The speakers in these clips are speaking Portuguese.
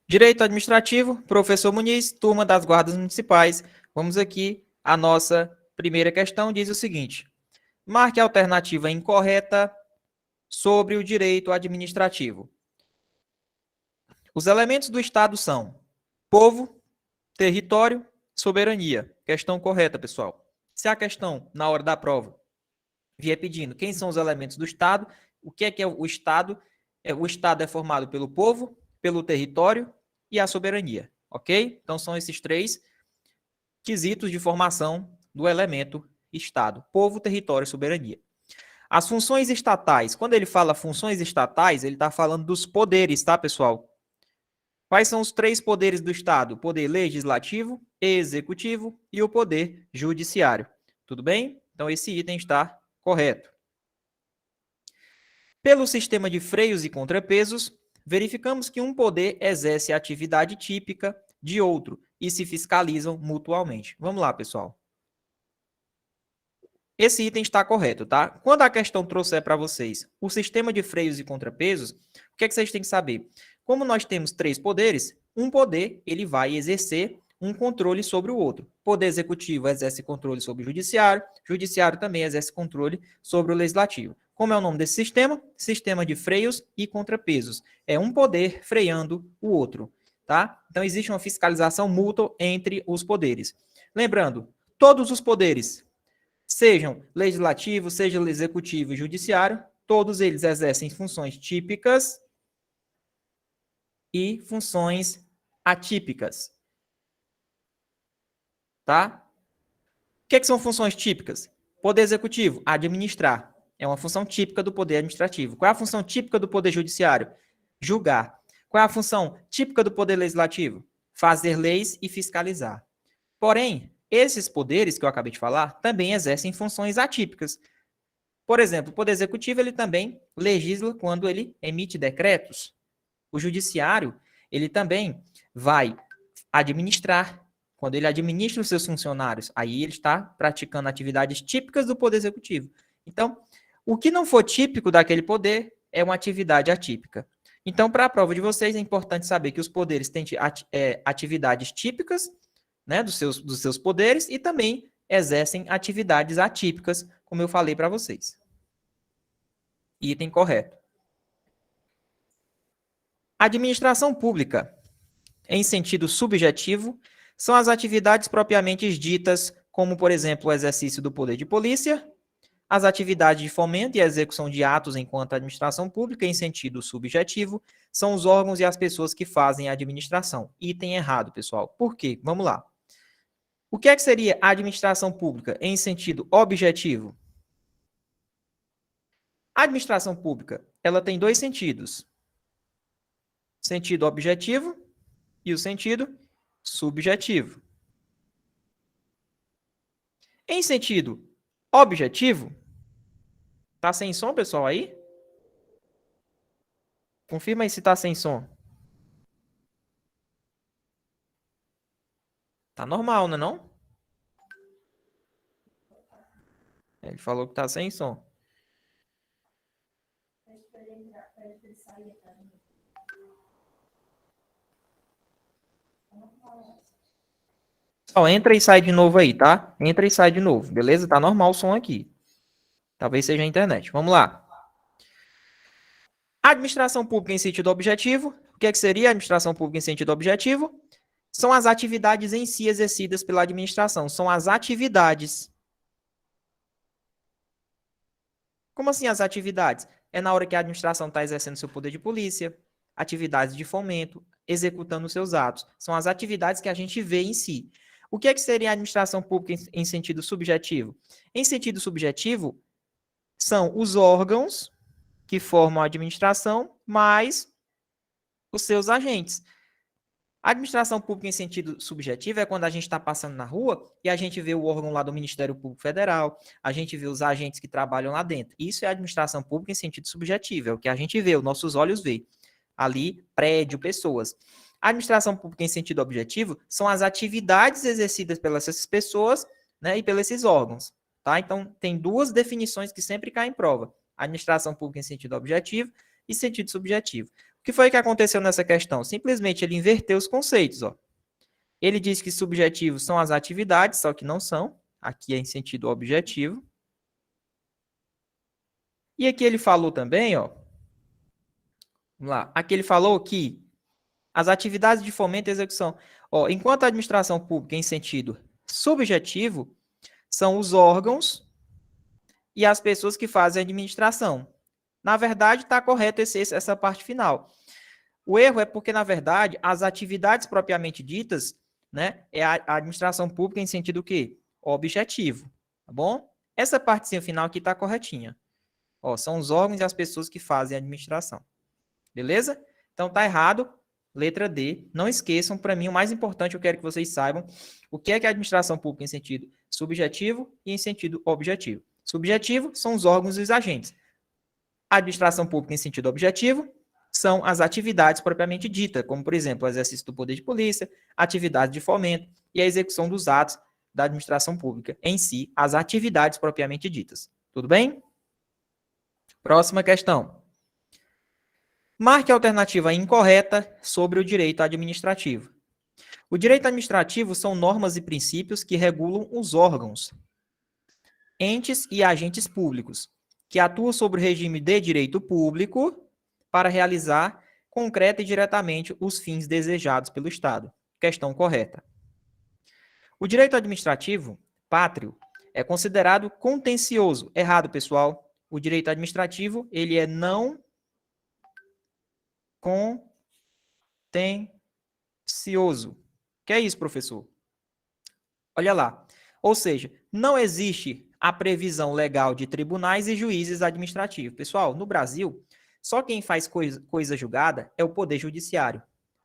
Direito administrativo, professor Muniz, turma das guardas municipais. Vamos aqui, a nossa primeira questão diz o seguinte: marque a alternativa incorreta sobre o direito administrativo. Os elementos do Estado são povo, território, soberania. Questão correta, pessoal. Se a questão, na hora da prova, vier pedindo quem são os elementos do Estado, o que é o Estado? O Estado é formado pelo povo, pelo território e a soberania, ok? Então, são esses três quesitos de formação do elemento Estado: povo, território e soberania. As funções estatais, quando ele fala funções estatais, ele está falando dos poderes, tá, pessoal? Quais são os três poderes do Estado? O poder legislativo, executivo e o poder judiciário. Tudo bem? Então, esse item está correto. Pelo sistema de freios e contrapesos, verificamos que um poder exerce a atividade típica de outro e se fiscalizam mutuamente. Vamos lá, pessoal. Esse item está correto, tá? Quando a questão trouxer para vocês o sistema de freios e contrapesos, o que é que vocês têm que saber? Como nós temos três poderes, um poder ele vai exercer um controle sobre o outro. Poder executivo exerce controle sobre o judiciário, judiciário também exerce controle sobre o legislativo. Como é o nome desse sistema? Sistema de freios e contrapesos. É um poder freando o outro, tá? Então existe uma fiscalização mútua entre os poderes. Lembrando, todos os poderes, sejam legislativo, seja executivo e judiciário, todos eles exercem funções típicas e funções atípicas. Tá? O que são funções típicas? Poder executivo, administrar. É uma função típica do poder administrativo. Qual é a função típica do poder judiciário? Julgar. Qual é a função típica do poder legislativo? Fazer leis e fiscalizar. Porém, esses poderes que eu acabei de falar também exercem funções atípicas. Por exemplo, o poder executivo ele também legisla quando ele emite decretos. O judiciário, ele também vai administrar, quando ele administra os seus funcionários. Aí ele está praticando atividades típicas do poder executivo. Então, o que não for típico daquele poder é uma atividade atípica. Então, para a prova de vocês, é importante saber que os poderes têm atividades típicas, né, dos seus poderes, e também exercem atividades atípicas, como eu falei para vocês. Item correto. Administração pública, em sentido subjetivo, são as atividades propriamente ditas, como, por exemplo, o exercício do poder de polícia, as atividades de fomento e execução de atos enquanto administração pública, em sentido subjetivo, são os órgãos e as pessoas que fazem a administração. Item errado, pessoal. Por quê? Vamos lá. O que é que seria a administração pública em sentido objetivo? A administração pública, ela tem dois sentidos. Sentido objetivo e o sentido subjetivo. Em sentido objetivo, tá sem som, pessoal, aí? Confirma aí se tá sem som. Tá normal, não é não? Ele falou que tá sem som. Só entra e sai de novo aí, tá? Entra e sai de novo, beleza? Tá normal o som aqui. Talvez seja a internet. Vamos lá. Administração pública em sentido objetivo. O que seria a administração pública em sentido objetivo? São as atividades em si exercidas pela administração. São as atividades. Como assim as atividades? É na hora que a administração está exercendo seu poder de polícia, atividades de fomento, executando seus atos. São as atividades que a gente vê em si. O que seria a administração pública em sentido subjetivo? Em sentido subjetivo, são os órgãos que formam a administração, mais os seus agentes. A administração pública em sentido subjetivo é quando a gente está passando na rua e a gente vê o órgão lá do Ministério Público Federal, a gente vê os agentes que trabalham lá dentro. Isso é a administração pública em sentido subjetivo, é o que a gente vê, os nossos olhos veem. Ali, prédio, pessoas. A administração pública em sentido objetivo são as atividades exercidas pelas pessoas, né, e pelos esses órgãos. Tá? Então, tem duas definições que sempre caem em prova. Administração pública em sentido objetivo e sentido subjetivo. O que foi que aconteceu nessa questão? Simplesmente ele inverteu os conceitos, ó. Ele diz que subjetivos são as atividades, só que não são. Aqui é em sentido objetivo. E aqui ele falou também, ó. Vamos lá. Aqui ele falou que as atividades de fomento e execução, ó, enquanto a administração pública em sentido subjetivo são os órgãos e as pessoas que fazem a administração. Na verdade, está correto essa parte final. O erro é porque, na verdade, as atividades propriamente ditas, né, é a administração pública em sentido o quê? Objetivo, tá bom? Essa partezinha final aqui está corretinha. Ó, são os órgãos e as pessoas que fazem a administração. Beleza? Então tá errado. Letra D. Não esqueçam, para mim, o mais importante, eu quero que vocês saibam o que é a administração pública em sentido subjetivo e em sentido objetivo. Subjetivo são os órgãos e os agentes. A administração pública em sentido objetivo são as atividades propriamente ditas, como, por exemplo, o exercício do poder de polícia, atividade de fomento e a execução dos atos da administração pública em si, as atividades propriamente ditas. Tudo bem? Próxima questão. Marque a alternativa incorreta sobre o direito administrativo. O direito administrativo são normas e princípios que regulam os órgãos, entes e agentes públicos, que atuam sobre o regime de direito público para realizar concreta e diretamente os fins desejados pelo Estado. Questão correta. O direito administrativo, pátrio, é considerado contencioso. Errado, pessoal. O direito administrativo, ele é não contencioso. O que é isso, professor? Olha lá. Ou seja, não existe a previsão legal de tribunais e juízes administrativos. Pessoal, no Brasil, só quem faz coisa julgada é o Poder Judiciário,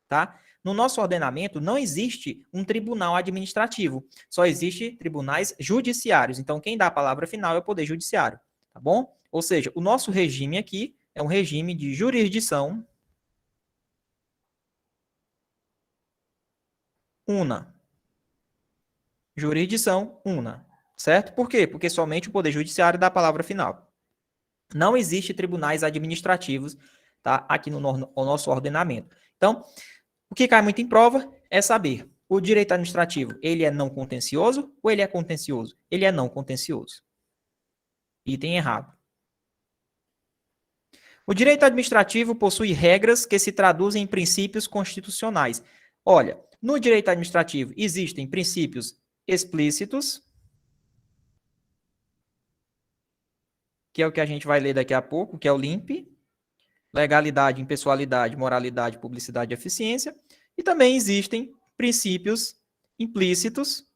tá? No nosso ordenamento, não existe um tribunal administrativo, só existe tribunais judiciários. Então, quem dá a palavra final é o Poder Judiciário, tá bom? Ou seja, o nosso regime aqui é um regime de jurisdição una. Jurisdição una, certo? Por quê? Porque somente o Poder Judiciário dá a palavra final. Não existe tribunais administrativos, tá? Aqui no nosso ordenamento. Então, o que cai muito em prova é saber, o direito administrativo, ele é não contencioso ou ele é contencioso? Ele é não contencioso. Item errado. O direito administrativo possui regras que se traduzem em princípios constitucionais. Olha, no direito administrativo existem princípios explícitos, que é o que a gente vai ler daqui a pouco, que é o LIMP, legalidade, impessoalidade, moralidade, publicidade e eficiência, e também existem princípios implícitos,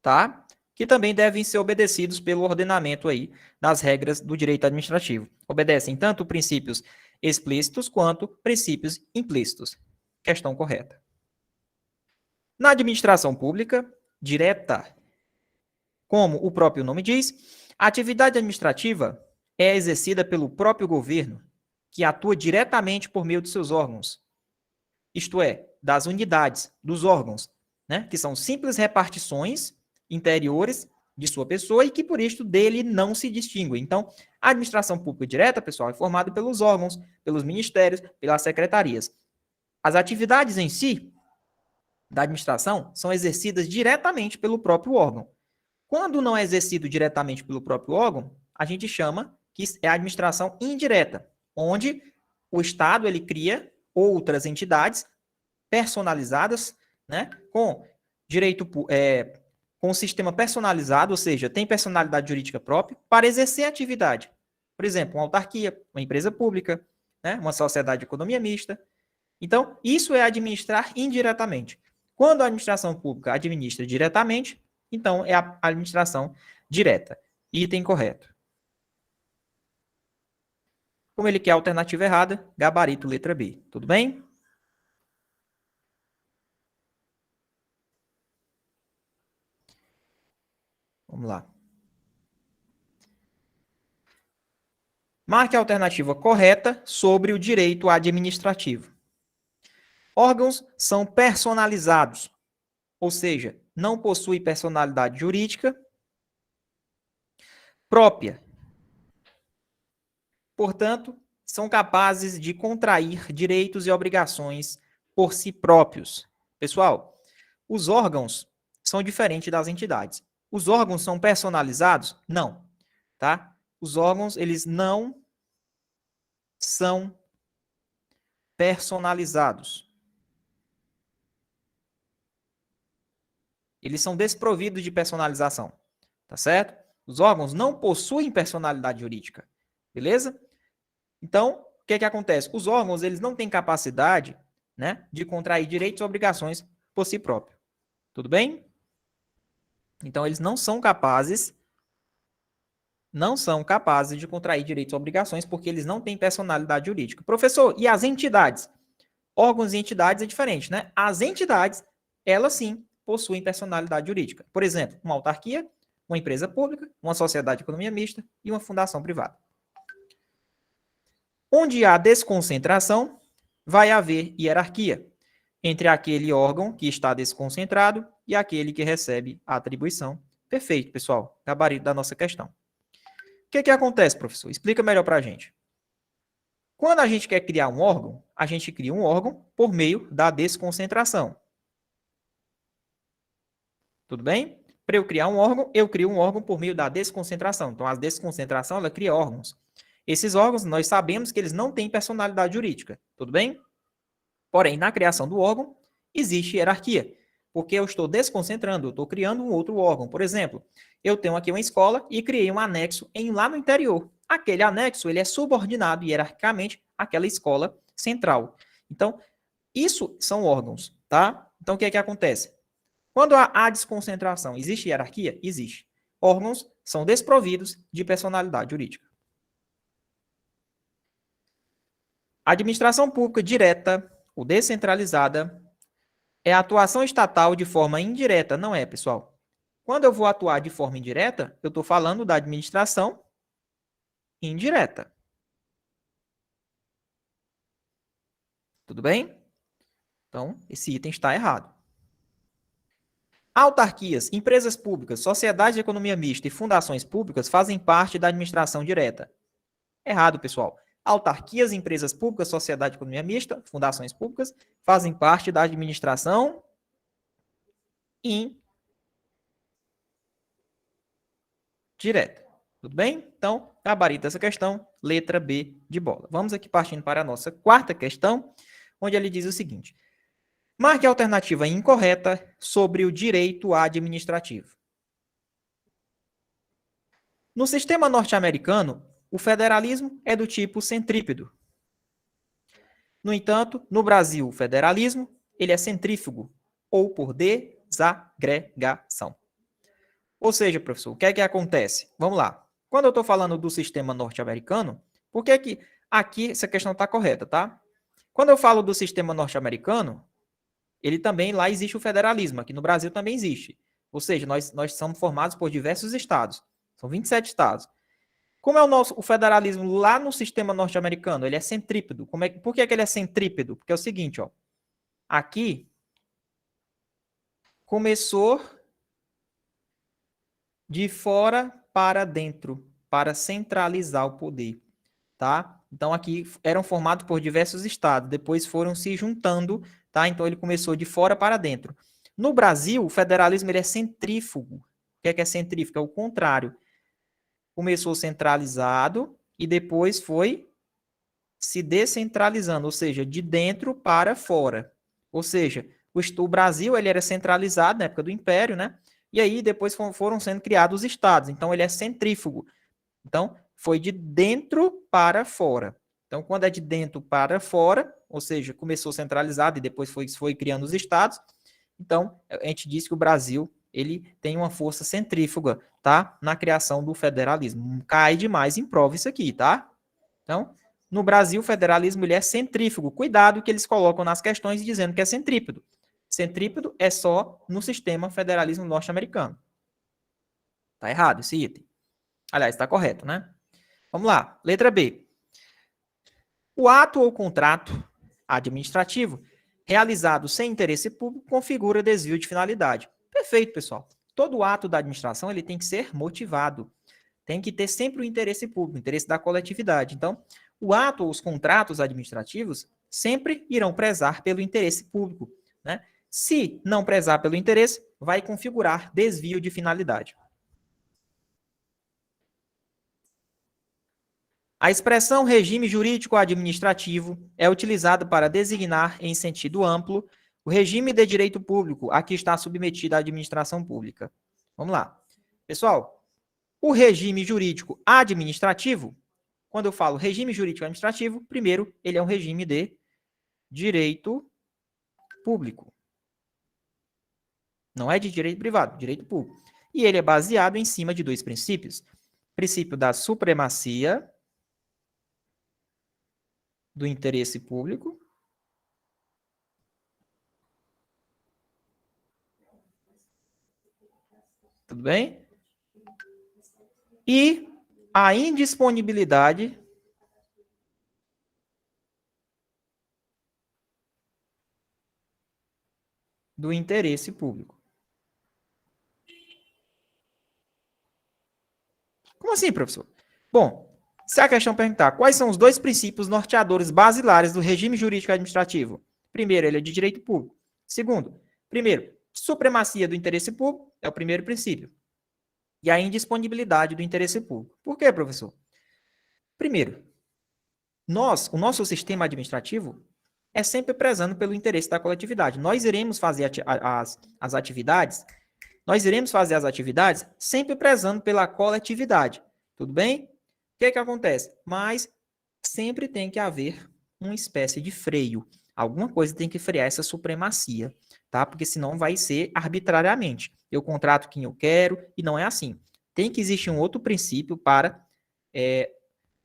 tá? Que também devem ser obedecidos pelo ordenamento aí das regras do direito administrativo. Obedecem tanto princípios explícitos quanto princípios implícitos. Questão correta. Na administração pública, direta, como o próprio nome diz, a atividade administrativa é exercida pelo próprio governo, que atua diretamente por meio de seus órgãos, isto é, das unidades, dos órgãos, né, que são simples repartições interiores de sua pessoa e que, por isto, dele não se distinguem. Então, a administração pública direta, pessoal, é formada pelos órgãos, pelos ministérios, pelas secretarias. As atividades em si da administração são exercidas diretamente pelo próprio órgão. Quando não é exercido diretamente pelo próprio órgão, a gente chama que é a administração indireta, onde o Estado ele cria outras entidades personalizadas, né, com direito, com um sistema personalizado, ou seja, tem personalidade jurídica própria para exercer a atividade. Por exemplo, uma autarquia, uma empresa pública, né, uma sociedade de economia mista. Então, isso é administrar indiretamente. Quando a administração pública administra diretamente, então é a administração direta. Item correto. Como ele quer a alternativa errada, gabarito letra B. Tudo bem? Vamos lá. Marque a alternativa correta sobre o direito administrativo. Órgãos são personalizados, ou seja, não possui personalidade jurídica própria. Portanto, são capazes de contrair direitos e obrigações por si próprios. Pessoal, os órgãos são diferentes das entidades. Os órgãos são personalizados? Não, tá? Os órgãos, eles não são personalizados. Eles são desprovidos de personalização, tá certo? Os órgãos não possuem personalidade jurídica, beleza? Então, o que acontece? Os órgãos, eles não têm capacidade, né, de contrair direitos e obrigações por si próprio. Tudo bem? Então, eles não são capazes de contrair direitos e obrigações porque eles não têm personalidade jurídica. Professor, e as entidades? Órgãos e entidades é diferente, né? As entidades, elas sim, possuem personalidade jurídica. Por exemplo, uma autarquia, uma empresa pública, uma sociedade de economia mista e uma fundação privada. Onde há desconcentração, vai haver hierarquia entre aquele órgão que está desconcentrado e aquele que recebe a atribuição. Perfeito, pessoal. Gabarito da nossa questão. O que acontece, professor? Explica melhor para a gente. Quando a gente quer criar um órgão, a gente cria um órgão por meio da desconcentração. Tudo bem? Para eu criar um órgão, eu crio um órgão por meio da desconcentração. Então, a desconcentração, ela cria órgãos. Esses órgãos, nós sabemos que eles não têm personalidade jurídica. Tudo bem? Porém, na criação do órgão, existe hierarquia. Porque eu estou desconcentrando, eu estou criando um outro órgão. Por exemplo, eu tenho aqui uma escola e criei um anexo lá no interior. Aquele anexo, ele é subordinado hierarquicamente àquela escola central. Então, isso são órgãos, tá? Então, o que acontece? Quando há desconcentração, existe hierarquia? Existe. Órgãos são desprovidos de personalidade jurídica. A administração pública direta ou descentralizada é a atuação estatal de forma indireta, não é, pessoal? Quando eu vou atuar de forma indireta, eu estou falando da administração indireta. Tudo bem? Então, esse item está errado. Autarquias, empresas públicas, sociedades de economia mista e fundações públicas fazem parte da administração direta. Errado, pessoal. Autarquias, empresas públicas, sociedade de economia mista, fundações públicas fazem parte da administração indireta. Tudo bem? Então, gabarito dessa questão, letra B de bola. Vamos aqui partindo para a nossa quarta questão, onde ele diz o seguinte: marque a alternativa incorreta sobre o direito administrativo. No sistema norte-americano, o federalismo é do tipo centrípedo. No entanto, no Brasil, o federalismo ele é centrífugo, ou por desagregação. Ou seja, professor, o que acontece? Vamos lá. Quando eu estou falando do sistema norte-americano, por que aqui essa questão está correta, tá? Quando eu falo do sistema norte-americano, ele também, lá existe o federalismo, aqui no Brasil também existe. Ou seja, nós somos formados por diversos estados. São 27 estados. Como é o federalismo lá no sistema norte-americano? Ele é centrípedo. Por que ele é centrípedo? Porque é o seguinte, ó. Aqui começou de fora para dentro, para centralizar o poder, tá? Então aqui eram formados por diversos estados, depois foram se juntando, tá? Então ele começou de fora para dentro. No Brasil, o federalismo ele é centrífugo. O que é centrífugo? É o contrário. Começou centralizado e depois foi se descentralizando, ou seja, de dentro para fora. Ou seja, o Brasil ele era centralizado na época do Império, né? E aí depois foram sendo criados os estados. Então ele é centrífugo. Então foi de dentro para fora. Então quando é de dentro para fora, ou seja, começou centralizado e depois foi criando os estados. Então a gente diz que o Brasil ele tem uma força centrífuga, tá? Na criação do federalismo. Cai demais em prova isso aqui, tá? Então, no Brasil, o federalismo ele é centrífugo. Cuidado que eles colocam nas questões dizendo que é centrípedo. Centrípedo é só no sistema federalismo norte-americano. Tá errado esse item. Aliás, está correto, né? Vamos lá. Letra B. O ato ou contrato administrativo realizado sem interesse público configura desvio de finalidade. Perfeito, pessoal. Todo ato da administração ele tem que ser motivado. Tem que ter sempre o interesse público, o interesse da coletividade. Então, o ato ou os contratos administrativos sempre irão prezar pelo interesse público, né? Se não prezar pelo interesse, vai configurar desvio de finalidade. A expressão regime jurídico administrativo é utilizada para designar, em sentido amplo, o regime de direito público a que está submetida a administração pública. Vamos lá. Pessoal, o regime jurídico administrativo, quando eu falo regime jurídico administrativo, primeiro, ele é um regime de direito público. Não é de direito privado, direito público. E ele é baseado em cima de dois princípios. Princípio da supremacia do interesse público tudo bem? E a indisponibilidade do interesse público. Como assim, professor? Bom, se a questão perguntar quais são os dois princípios norteadores basilares do regime jurídico administrativo? Primeiro, ele é de direito público. Segundo, primeiro, supremacia do interesse público é o primeiro princípio. E a indisponibilidade do interesse público. Por quê, professor? Primeiro, o nosso sistema administrativo é sempre prezando pelo interesse da coletividade. Nós iremos fazer as atividades sempre prezando pela coletividade. Tudo bem? O que acontece? Mas sempre tem que haver uma espécie de freio. Alguma coisa tem que frear essa supremacia, tá? Porque senão vai ser arbitrariamente. Eu contrato quem eu quero e não é assim. Tem que existir um outro princípio para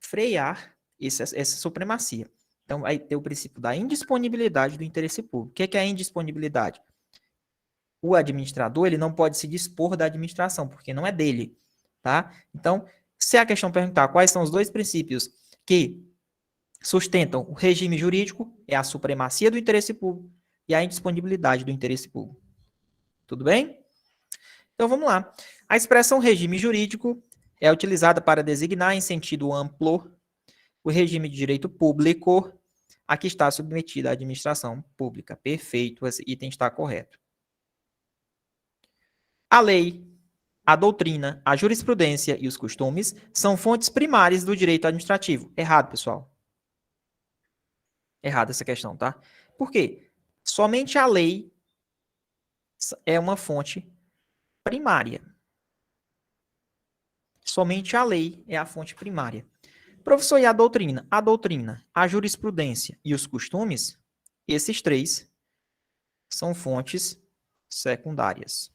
frear essa supremacia. Então, vai ter o princípio da indisponibilidade do interesse público. O que é a indisponibilidade? O administrador ele não pode se dispor da administração, porque não é dele, tá? Então, se a questão perguntar quais são os dois princípios que sustentam o regime jurídico, é a supremacia do interesse público e a indisponibilidade do interesse público. Tudo bem? Então, vamos lá. A expressão regime jurídico é utilizada para designar em sentido amplo o regime de direito público a que está submetida a administração pública. Perfeito, esse item está correto. A lei, a doutrina, a jurisprudência e os costumes são fontes primárias do direito administrativo. Errado, pessoal. Errado essa questão, tá? Por quê? Somente a lei é uma fonte primária. Somente a lei é a fonte primária. Professor, e a doutrina? A doutrina, a jurisprudência e os costumes, esses três são fontes secundárias.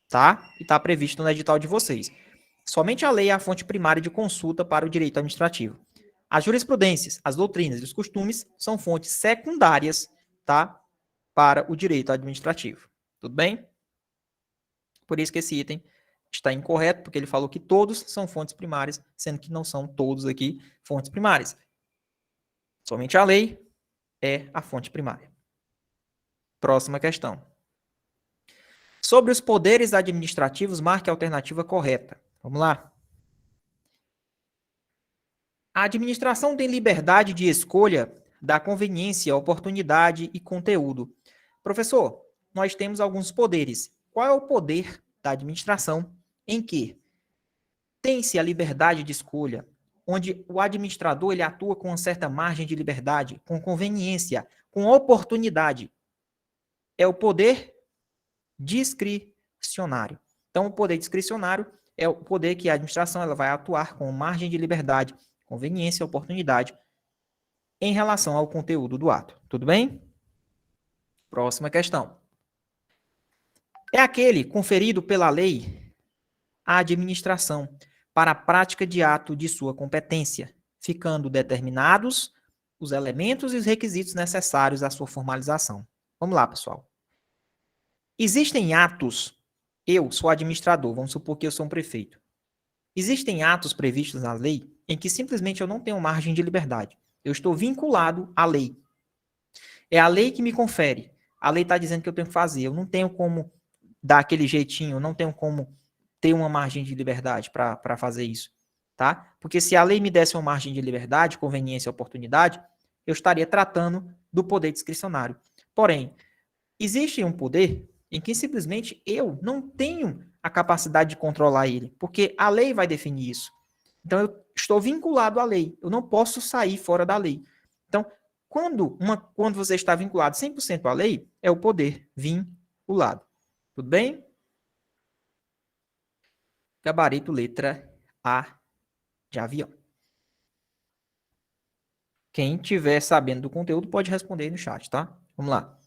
Tá? E está previsto no edital de vocês. Somente a lei é a fonte primária de consulta para o direito administrativo. As jurisprudências, as doutrinas e os costumes são fontes secundárias, tá? Para o direito administrativo. Tudo bem? Por isso que esse item está incorreto, porque ele falou que todos são fontes primárias, sendo que não são todos aqui fontes primárias. Somente a lei é a fonte primária. Próxima questão. Sobre os poderes administrativos, marque a alternativa correta. Vamos lá. A administração tem liberdade de escolha da conveniência, oportunidade e conteúdo. Professor, nós temos alguns poderes. Qual é o poder da administração em que tem-se a liberdade de escolha, onde o administrador ele atua com uma certa margem de liberdade, com conveniência, com oportunidade? É o poder discricionário. Então, o poder discricionário é o poder que a administração ela vai atuar com margem de liberdade, conveniência, oportunidade em relação ao conteúdo do ato. Tudo bem? Próxima questão. É aquele conferido pela lei à administração para a prática de ato de sua competência, ficando determinados os elementos e os requisitos necessários à sua formalização. Vamos lá, pessoal. Existem atos, eu sou administrador, vamos supor que eu sou um prefeito. Existem atos previstos na lei em que simplesmente eu não tenho margem de liberdade. Eu estou vinculado à lei. É a lei que me confere. A lei está dizendo que eu tenho que fazer. Eu não tenho como dar aquele jeitinho, eu não tenho como ter uma margem de liberdade para fazer isso. tá? Porque se a lei me desse uma margem de liberdade, conveniência e oportunidade, eu estaria tratando do poder discricionário. Porém, existe um poder em que simplesmente eu não tenho a capacidade de controlar ele, porque a lei vai definir isso. Então, eu estou vinculado à lei, eu não posso sair fora da lei. Então, quando você está vinculado 100% à lei, é o poder vinculado. Tudo bem? Gabarito letra A de avião. Quem tiver sabendo do conteúdo pode responder aí no chat, tá? Vamos lá.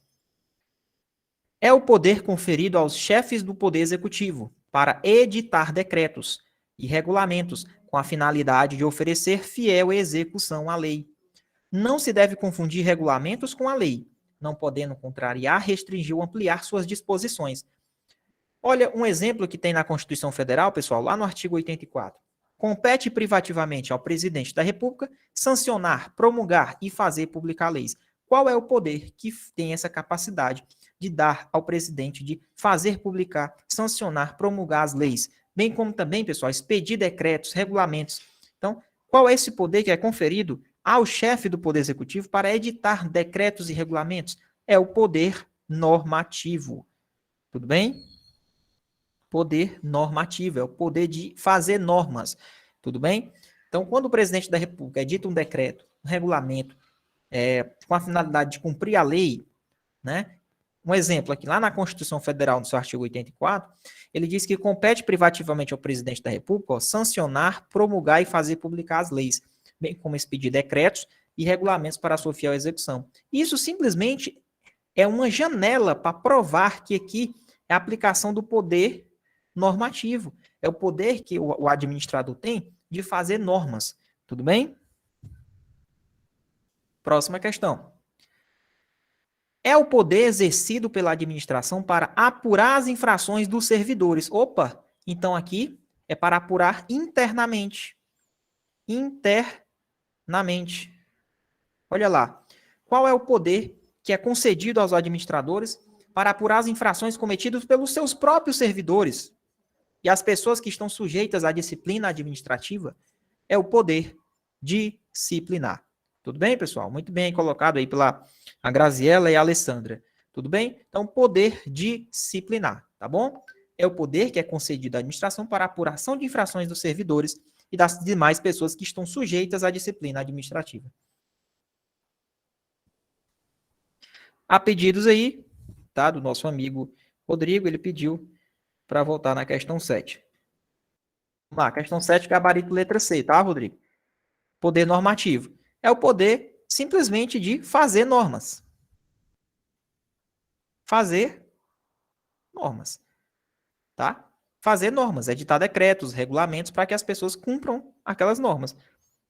É o poder conferido aos chefes do Poder Executivo para editar decretos e regulamentos com a finalidade de oferecer fiel execução à lei. Não se deve confundir regulamentos com a lei, não podendo contrariar, restringir ou ampliar suas disposições. Olha um exemplo que tem na Constituição Federal, pessoal, lá no artigo 84. Compete privativamente ao presidente da República sancionar, promulgar e fazer publicar leis. Qual é o poder que tem essa capacidade de dar ao presidente de fazer publicar, sancionar, promulgar as leis? Bem como também, pessoal, expedir decretos, regulamentos. Então, qual é esse poder que é conferido ao chefe do Poder Executivo para editar decretos e regulamentos? É o poder normativo. Tudo bem? Poder normativo, é o poder de fazer normas. Tudo bem? Então, quando o presidente da República edita um decreto, um regulamento, com a finalidade de cumprir a lei, né? Um exemplo aqui, lá na Constituição Federal, no seu artigo 84, ele diz que compete privativamente ao presidente da República sancionar, promulgar e fazer publicar as leis, bem como expedir decretos e regulamentos para a sua fiel execução. Isso simplesmente é uma janela para provar que aqui é a aplicação do poder normativo. É o poder que o administrador tem de fazer normas. Tudo bem? Próxima questão. É o poder exercido pela administração para apurar as infrações dos servidores. Opa! Então aqui é para apurar internamente. Internamente. Olha lá. Qual é o poder que é concedido aos administradores para apurar as infrações cometidas pelos seus próprios servidores e as pessoas que estão sujeitas à disciplina administrativa? É o poder disciplinar. Tudo bem, pessoal? Muito bem colocado aí pela a Graziela e a Alessandra. Tudo bem? Então, poder disciplinar, tá bom? É o poder que é concedido à administração para a apuração de infrações dos servidores e das demais pessoas que estão sujeitas à disciplina administrativa. Há pedidos aí, tá? Do nosso amigo Rodrigo, ele pediu para voltar na questão 7. Vamos lá, questão 7, gabarito letra C, tá, Rodrigo? Poder normativo. É o poder simplesmente de fazer normas. Fazer normas, tá? Fazer normas, editar decretos, regulamentos para que as pessoas cumpram aquelas normas.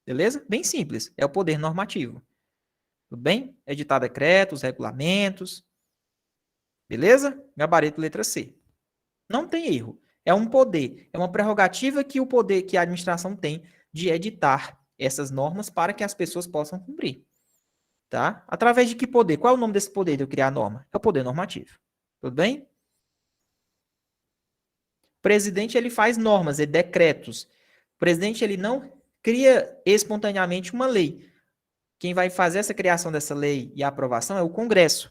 Beleza? Bem simples, é o poder normativo. Tudo bem? Editar decretos, regulamentos. Beleza? Gabarito letra C. Não tem erro. É um poder, é uma prerrogativa que o poder que a administração tem de editar essas normas para que as pessoas possam cumprir. Tá? Através de que poder? Qual é o nome desse poder de eu criar a norma? É o poder normativo. Tudo bem? O presidente ele faz normas e decretos. O presidente ele não cria espontaneamente uma lei. Quem vai fazer essa criação dessa lei e a aprovação é o Congresso.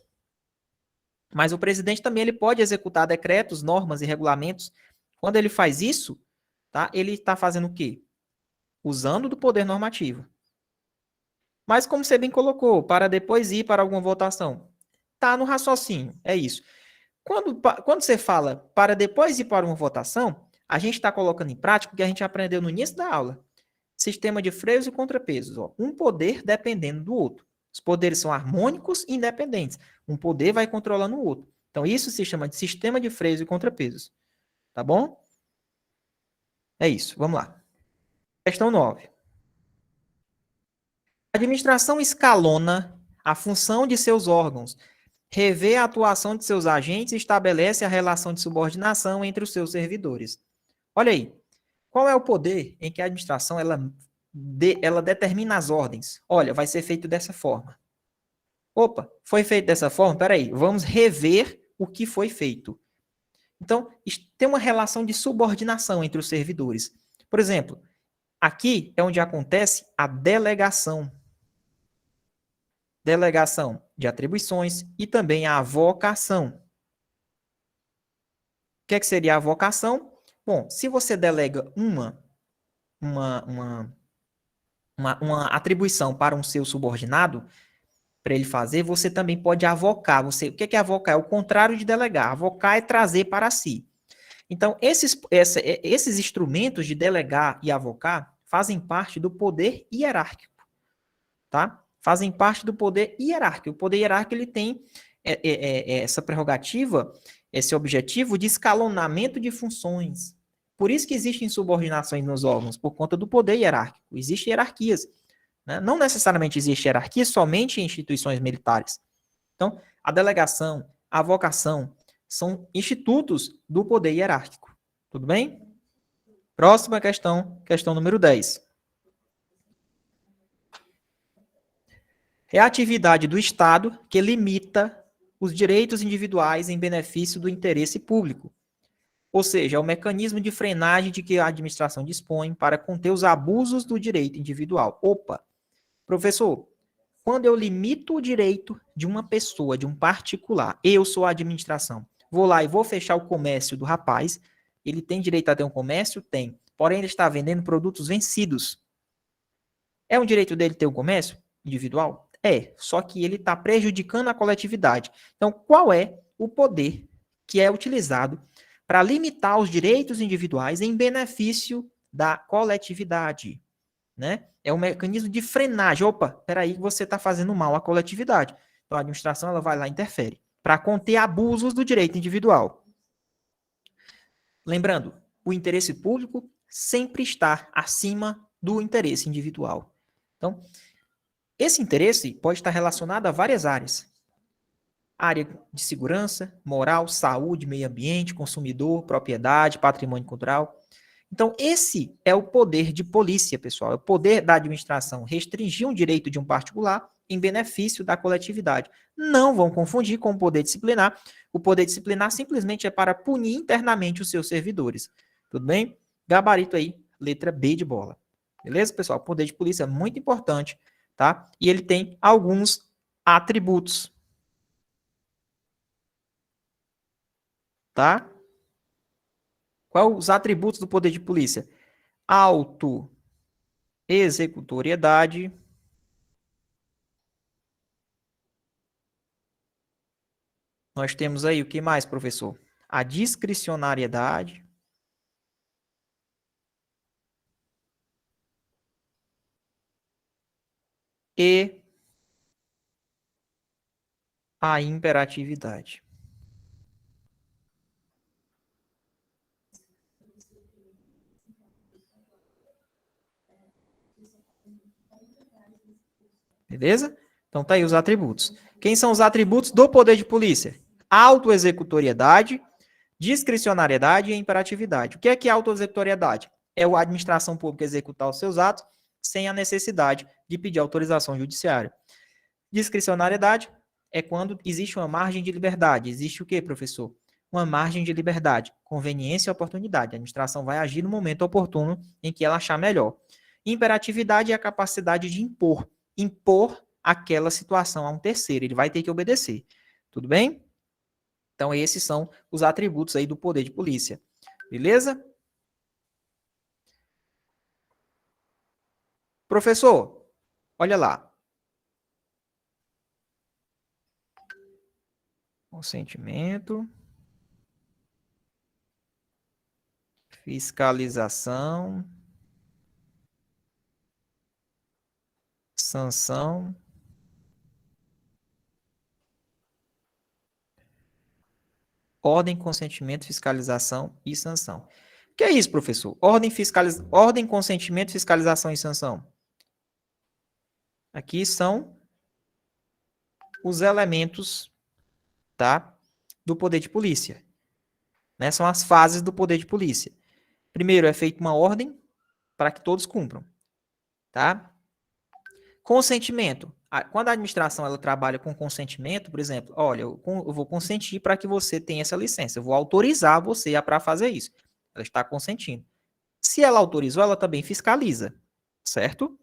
Mas o presidente também ele pode executar decretos, normas e regulamentos. Quando ele faz isso, tá? Ele está fazendo o quê? Usando do poder normativo. Mas como você bem colocou, para depois ir para alguma votação. Tá no raciocínio, é isso. Quando você fala para depois ir para uma votação, a gente está colocando em prática o que a gente aprendeu no início da aula. Sistema de freios e contrapesos. Ó. Um poder dependendo do outro. Os poderes são harmônicos e independentes. Um poder vai controlando o outro. Então, isso se chama de sistema de freios e contrapesos. Tá bom? É isso. Vamos lá. Questão 9. A administração escalona a função de seus órgãos, revê a atuação de seus agentes e estabelece a relação de subordinação entre os seus servidores. Olha aí. Qual é o poder em que a administração ela determina as ordens? Olha, vai ser feito dessa forma. Opa, foi feito dessa forma? Peraí, vamos rever o que foi feito. Então, tem uma relação de subordinação entre os servidores. Por exemplo, Aqui é onde acontece a delegação. Delegação de atribuições e também a avocação. O que seria a avocação? Bom, se você delega uma atribuição para um seu subordinado, para ele fazer, você também pode avocar. O que é avocar? É o contrário de delegar. Avocar é trazer para si. Então, esses instrumentos de delegar e avocar fazem parte do poder hierárquico, tá? Fazem parte do poder hierárquico. O poder hierárquico ele tem essa prerrogativa, esse objetivo de escalonamento de funções. Por isso que existem subordinações nos órgãos, por conta do poder hierárquico. Existem hierarquias. Né? Não necessariamente existe hierarquia somente em instituições militares. Então, a delegação, a avocação, são institutos do poder hierárquico. Tudo bem? Próxima questão, questão número 10. É a atividade do Estado que limita os direitos individuais em benefício do interesse público. Ou seja, é o mecanismo de frenagem de que a administração dispõe para conter os abusos do direito individual. Opa! Professor, quando eu limito o direito de uma pessoa, de um particular, eu sou a administração, vou lá e vou fechar o comércio do rapaz, ele tem direito a ter um comércio? Tem. Porém, ele está vendendo produtos vencidos. É um direito dele ter um comércio individual? É, só que ele está prejudicando a coletividade. Então, qual é o poder que é utilizado para limitar os direitos individuais em benefício da coletividade? Né? É um mecanismo de frenagem. Opa, peraí, você está fazendo mal à coletividade. Então, a administração ela vai lá e interfere para conter abusos do direito individual. Lembrando, o interesse público sempre está acima do interesse individual. Então, esse interesse pode estar relacionado a várias áreas. Área de segurança, moral, saúde, meio ambiente, consumidor, propriedade, patrimônio cultural. Então, esse é o poder de polícia, pessoal. É o poder da administração restringir um direito de um particular em benefício da coletividade. Não vão confundir com o poder disciplinar. O poder disciplinar simplesmente é para punir internamente os seus servidores. Tudo bem? Gabarito aí, letra B de bola. Beleza, pessoal? O poder de polícia é muito importante, tá? E ele tem alguns atributos. Tá? Quais os atributos do poder de polícia? Auto-executoriedade. Nós temos aí o que mais, professor? A discricionariedade. E a imperatividade. Beleza? Então tá aí os atributos. Quem são os atributos do poder de polícia? Autoexecutoriedade, discricionariedade e imperatividade. O que é autoexecutoriedade? É a administração pública executar os seus atos sem a necessidade de pedir autorização judiciária. Discricionariedade é quando existe uma margem de liberdade. Existe o quê, professor? Uma margem de liberdade, conveniência e oportunidade. A administração vai agir no momento oportuno em que ela achar melhor. Imperatividade é a capacidade de impor aquela situação a um terceiro. Ele vai ter que obedecer. Tudo bem? Então, esses são os atributos aí do poder de polícia. Beleza? Professor, olha lá. Consentimento. Fiscalização. Sanção. Ordem, consentimento, fiscalização e sanção. O que é isso, professor? Ordem, consentimento, fiscalização e sanção. Aqui são os elementos, tá, do poder de polícia. Né? São as fases do poder de polícia. Primeiro é feita uma ordem para que todos cumpram. Tá? Consentimento. Quando a administração ela trabalha com consentimento, por exemplo, olha, eu vou consentir para que você tenha essa licença. Eu vou autorizar você para fazer isso. Ela está consentindo. Se ela autorizou, ela também fiscaliza, certo?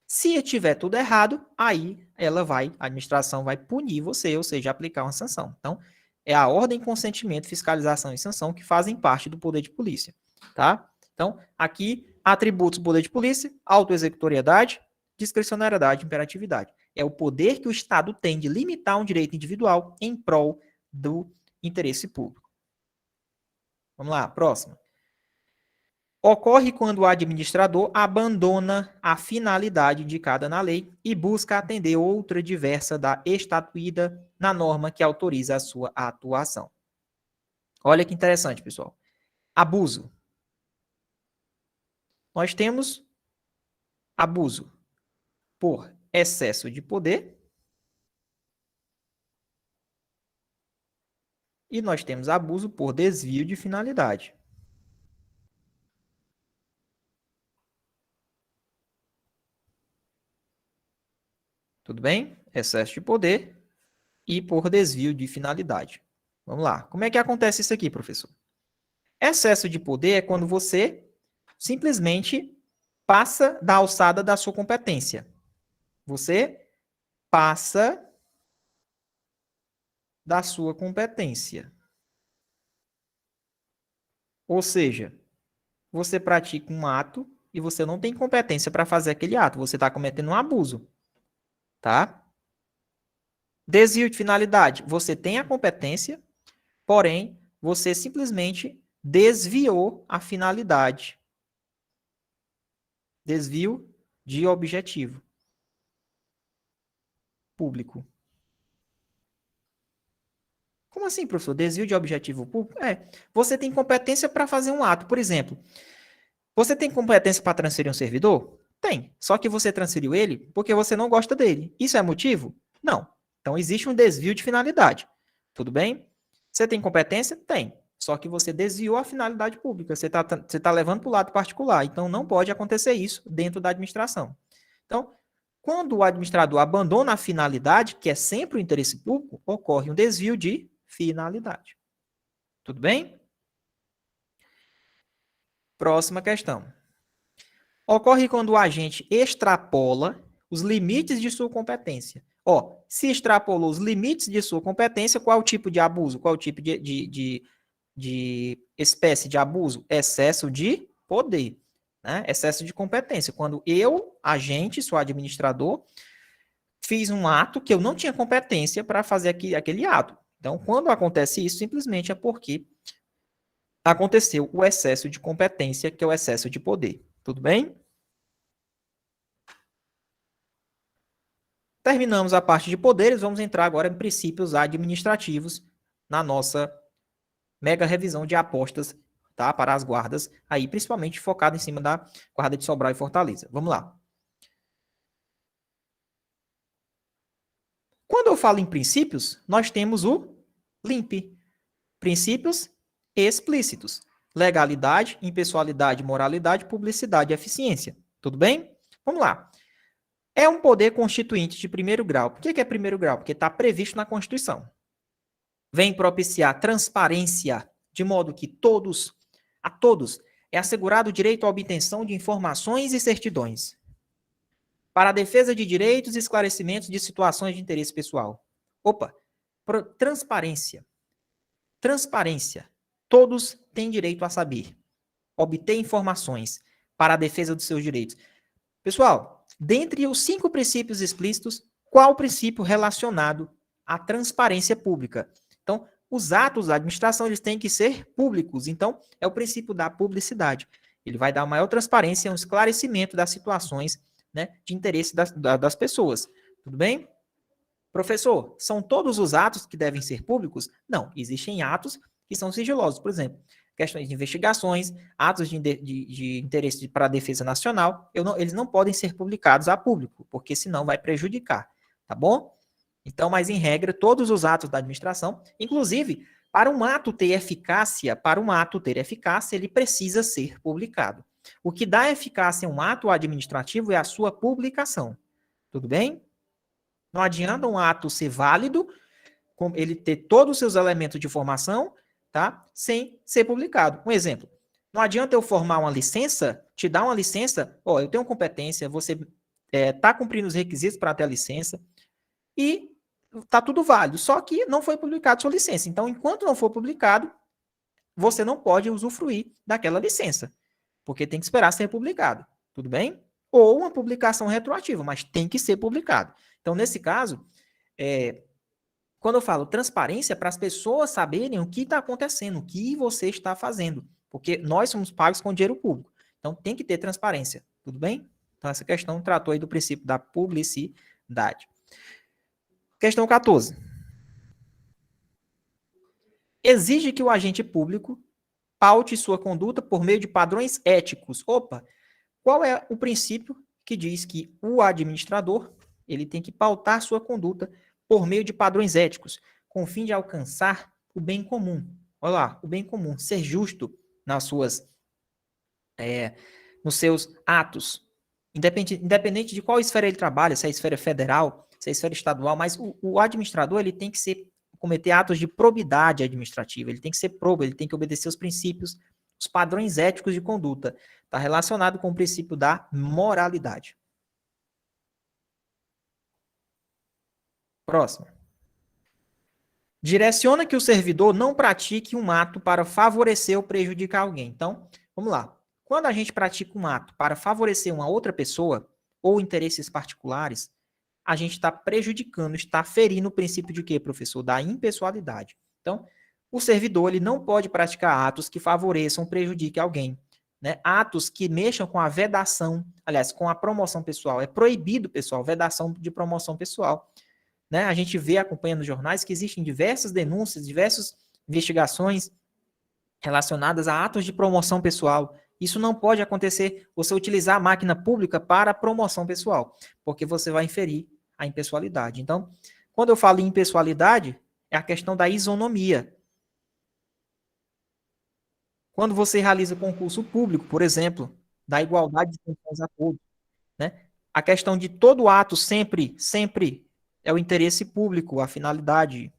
Se tiver tudo errado, aí a administração vai punir você, ou seja, aplicar uma sanção. Então, é a ordem, consentimento, fiscalização e sanção que fazem parte do poder de polícia, tá? Então, aqui, atributos do poder de polícia, autoexecutoriedade, discricionariedade e imperatividade. É o poder que o Estado tem de limitar um direito individual em prol do interesse público. Vamos lá, próxima. Ocorre quando o administrador abandona a finalidade indicada na lei e busca atender outra diversa da estatuída na norma que autoriza a sua atuação. Olha que interessante, pessoal. Abuso. Nós temos abuso por excesso de poder e nós temos abuso por desvio de finalidade. Tudo bem? Excesso de poder e por desvio de finalidade. Vamos lá. Como é que acontece isso aqui, professor? Excesso de poder é quando você simplesmente passa da alçada da sua competência. Você passa da sua competência. Ou seja, você pratica um ato e você não tem competência para fazer aquele ato. Você está cometendo um abuso. Tá? Desvio de finalidade. Você tem a competência, porém, você simplesmente desviou a finalidade. Desvio de objetivo público. Como assim, professor? Desvio de objetivo público? Você tem competência para fazer um ato. Por exemplo, você tem competência para transferir um servidor? Tem. Só que você transferiu ele porque você não gosta dele. Isso é motivo? Não. Então, existe um desvio de finalidade. Tudo bem? Você tem competência? Tem. Só que você desviou a finalidade pública. Você tá levando para o lado particular. Então, não pode acontecer isso dentro da administração. Então, quando o administrador abandona a finalidade, que é sempre o interesse público, ocorre um desvio de finalidade. Tudo bem? Próxima questão. Ocorre quando o agente extrapola os limites de sua competência. Se extrapolou os limites de sua competência, qual é o tipo de abuso? Qual é o tipo de espécie de abuso? Excesso de poder, né? Excesso de competência. Quando eu, agente, sou administrador, fiz um ato que eu não tinha competência para fazer aquele ato. Então, quando acontece isso, simplesmente é porque aconteceu o excesso de competência, que é o excesso de poder. Tudo bem? Terminamos a parte de poderes, vamos entrar agora em princípios administrativos na nossa mega revisão de apostas, tá, para as guardas, aí principalmente focado em cima da guarda de Sobral e Fortaleza. Vamos lá. Quando eu falo em princípios, nós temos o LIMP, princípios explícitos: legalidade, impessoalidade, moralidade, publicidade e eficiência. Tudo bem? Vamos lá. É um poder constituinte de primeiro grau. Por que é primeiro grau? Porque está previsto na Constituição. Vem propiciar transparência, de modo que a todos, é assegurado o direito à obtenção de informações e certidões para a defesa de direitos e esclarecimentos de situações de interesse pessoal. Transparência. Transparência. Todos têm direito a saber, obter informações para a defesa dos seus direitos. Pessoal, dentre os 5 princípios explícitos, qual o princípio relacionado à transparência pública? Então, os atos da administração eles têm que ser públicos. Então, é o princípio da publicidade. Ele vai dar maior transparência e um esclarecimento das situações, né, de interesse das pessoas. Tudo bem? Professor, são todos os atos que devem ser públicos? Não, existem atos que são sigilosos. Por exemplo, questões de investigações, atos de interesse para a defesa nacional, eles não podem ser publicados a público, porque senão vai prejudicar, tá bom? Então, mas em regra, todos os atos da administração, inclusive, para um ato ter eficácia, ele precisa ser publicado. O que dá eficácia a um ato administrativo é a sua publicação. Tudo bem? Não adianta um ato ser válido, ele ter todos os seus elementos de informação, tá? Sem ser publicado. Um exemplo, Não adianta eu formar uma licença, te dar uma licença, ó, eu tenho competência, você está cumprindo os requisitos para ter a licença e está tudo válido, só que não foi publicado sua licença. Então, enquanto não for publicado, você não pode usufruir daquela licença, porque tem que esperar ser publicado, tudo bem? Ou uma publicação retroativa, mas tem que ser publicado. Então, nesse caso, quando eu falo transparência, para as pessoas saberem o que está acontecendo, o que você está fazendo, porque nós somos pagos com dinheiro público. Então, tem que ter transparência, tudo bem? Então, essa questão tratou aí do princípio da publicidade. Questão 14. Exige que o agente público paute sua conduta por meio de padrões éticos. Opa, qual é o princípio que diz que o administrador ele tem que pautar sua conduta por meio de padrões éticos, com o fim de alcançar o bem comum? Olha lá, o bem comum, ser justo nos seus atos, independente de qual esfera ele trabalha, se é a esfera federal, se é a esfera estadual, mas o administrador ele tem que cometer atos de probidade administrativa, ele tem que ser probo, ele tem que obedecer os princípios, os padrões éticos de conduta. Está relacionado com o princípio da moralidade. Próximo. Direciona que o servidor não pratique um ato para favorecer ou prejudicar alguém. Então, vamos lá. Quando a gente pratica um ato para favorecer uma outra pessoa ou interesses particulares, a gente está prejudicando, está ferindo o princípio de quê, professor? Da impessoalidade. Então, o servidor ele não pode praticar atos que favoreçam ou prejudiquem alguém. Né? Atos que mexam com a vedação, aliás, com a promoção pessoal. É proibido, pessoal, vedação de promoção pessoal. Né? A gente vê, acompanha nos jornais, que existem diversas denúncias, diversas investigações relacionadas a atos de promoção pessoal. Isso não pode acontecer, você utilizar a máquina pública para promoção pessoal, porque você vai inferir a impessoalidade. Então, quando eu falo em impessoalidade, é a questão da isonomia. Quando você realiza concurso público, por exemplo, da igualdade de condições a todos, né? A questão de todo ato sempre é o interesse público, a finalidade,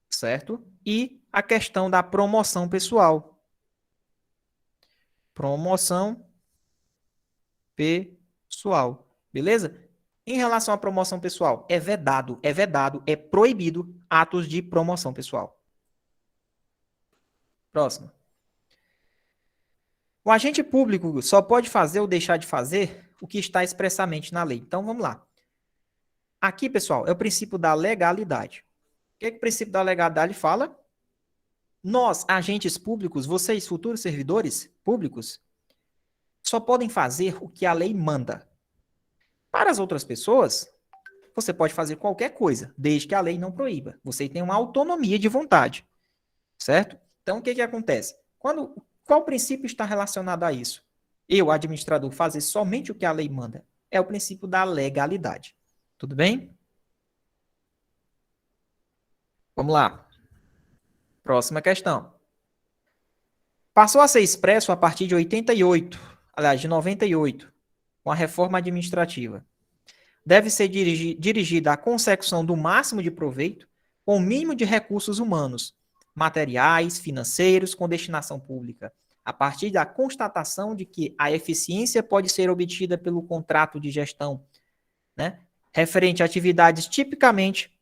certo? E a questão da promoção pessoal. Promoção pessoal, beleza? Em relação à promoção pessoal, é vedado, é proibido atos de promoção pessoal. Próximo. O agente público só pode fazer ou deixar de fazer o que está expressamente na lei. Então, vamos lá. Aqui, pessoal, é o princípio da legalidade. O que o princípio da legalidade fala? Nós, agentes públicos, vocês, futuros servidores públicos, só podem fazer o que a lei manda. Para as outras pessoas, você pode fazer qualquer coisa, desde que a lei não proíba. Você tem uma autonomia de vontade, certo? Então, o que acontece? Qual princípio está relacionado a isso? Eu, administrador, fazer somente o que a lei manda. É o princípio da legalidade. Tudo bem? Vamos lá. Próxima questão. Passou a ser expresso a partir de 88, aliás, de 98, com a reforma administrativa. Deve ser dirigida à consecução do máximo de proveito com o mínimo de recursos humanos, materiais, financeiros, com destinação pública, a partir da constatação de que a eficiência pode ser obtida pelo contrato de gestão, né, referente a atividades tipicamente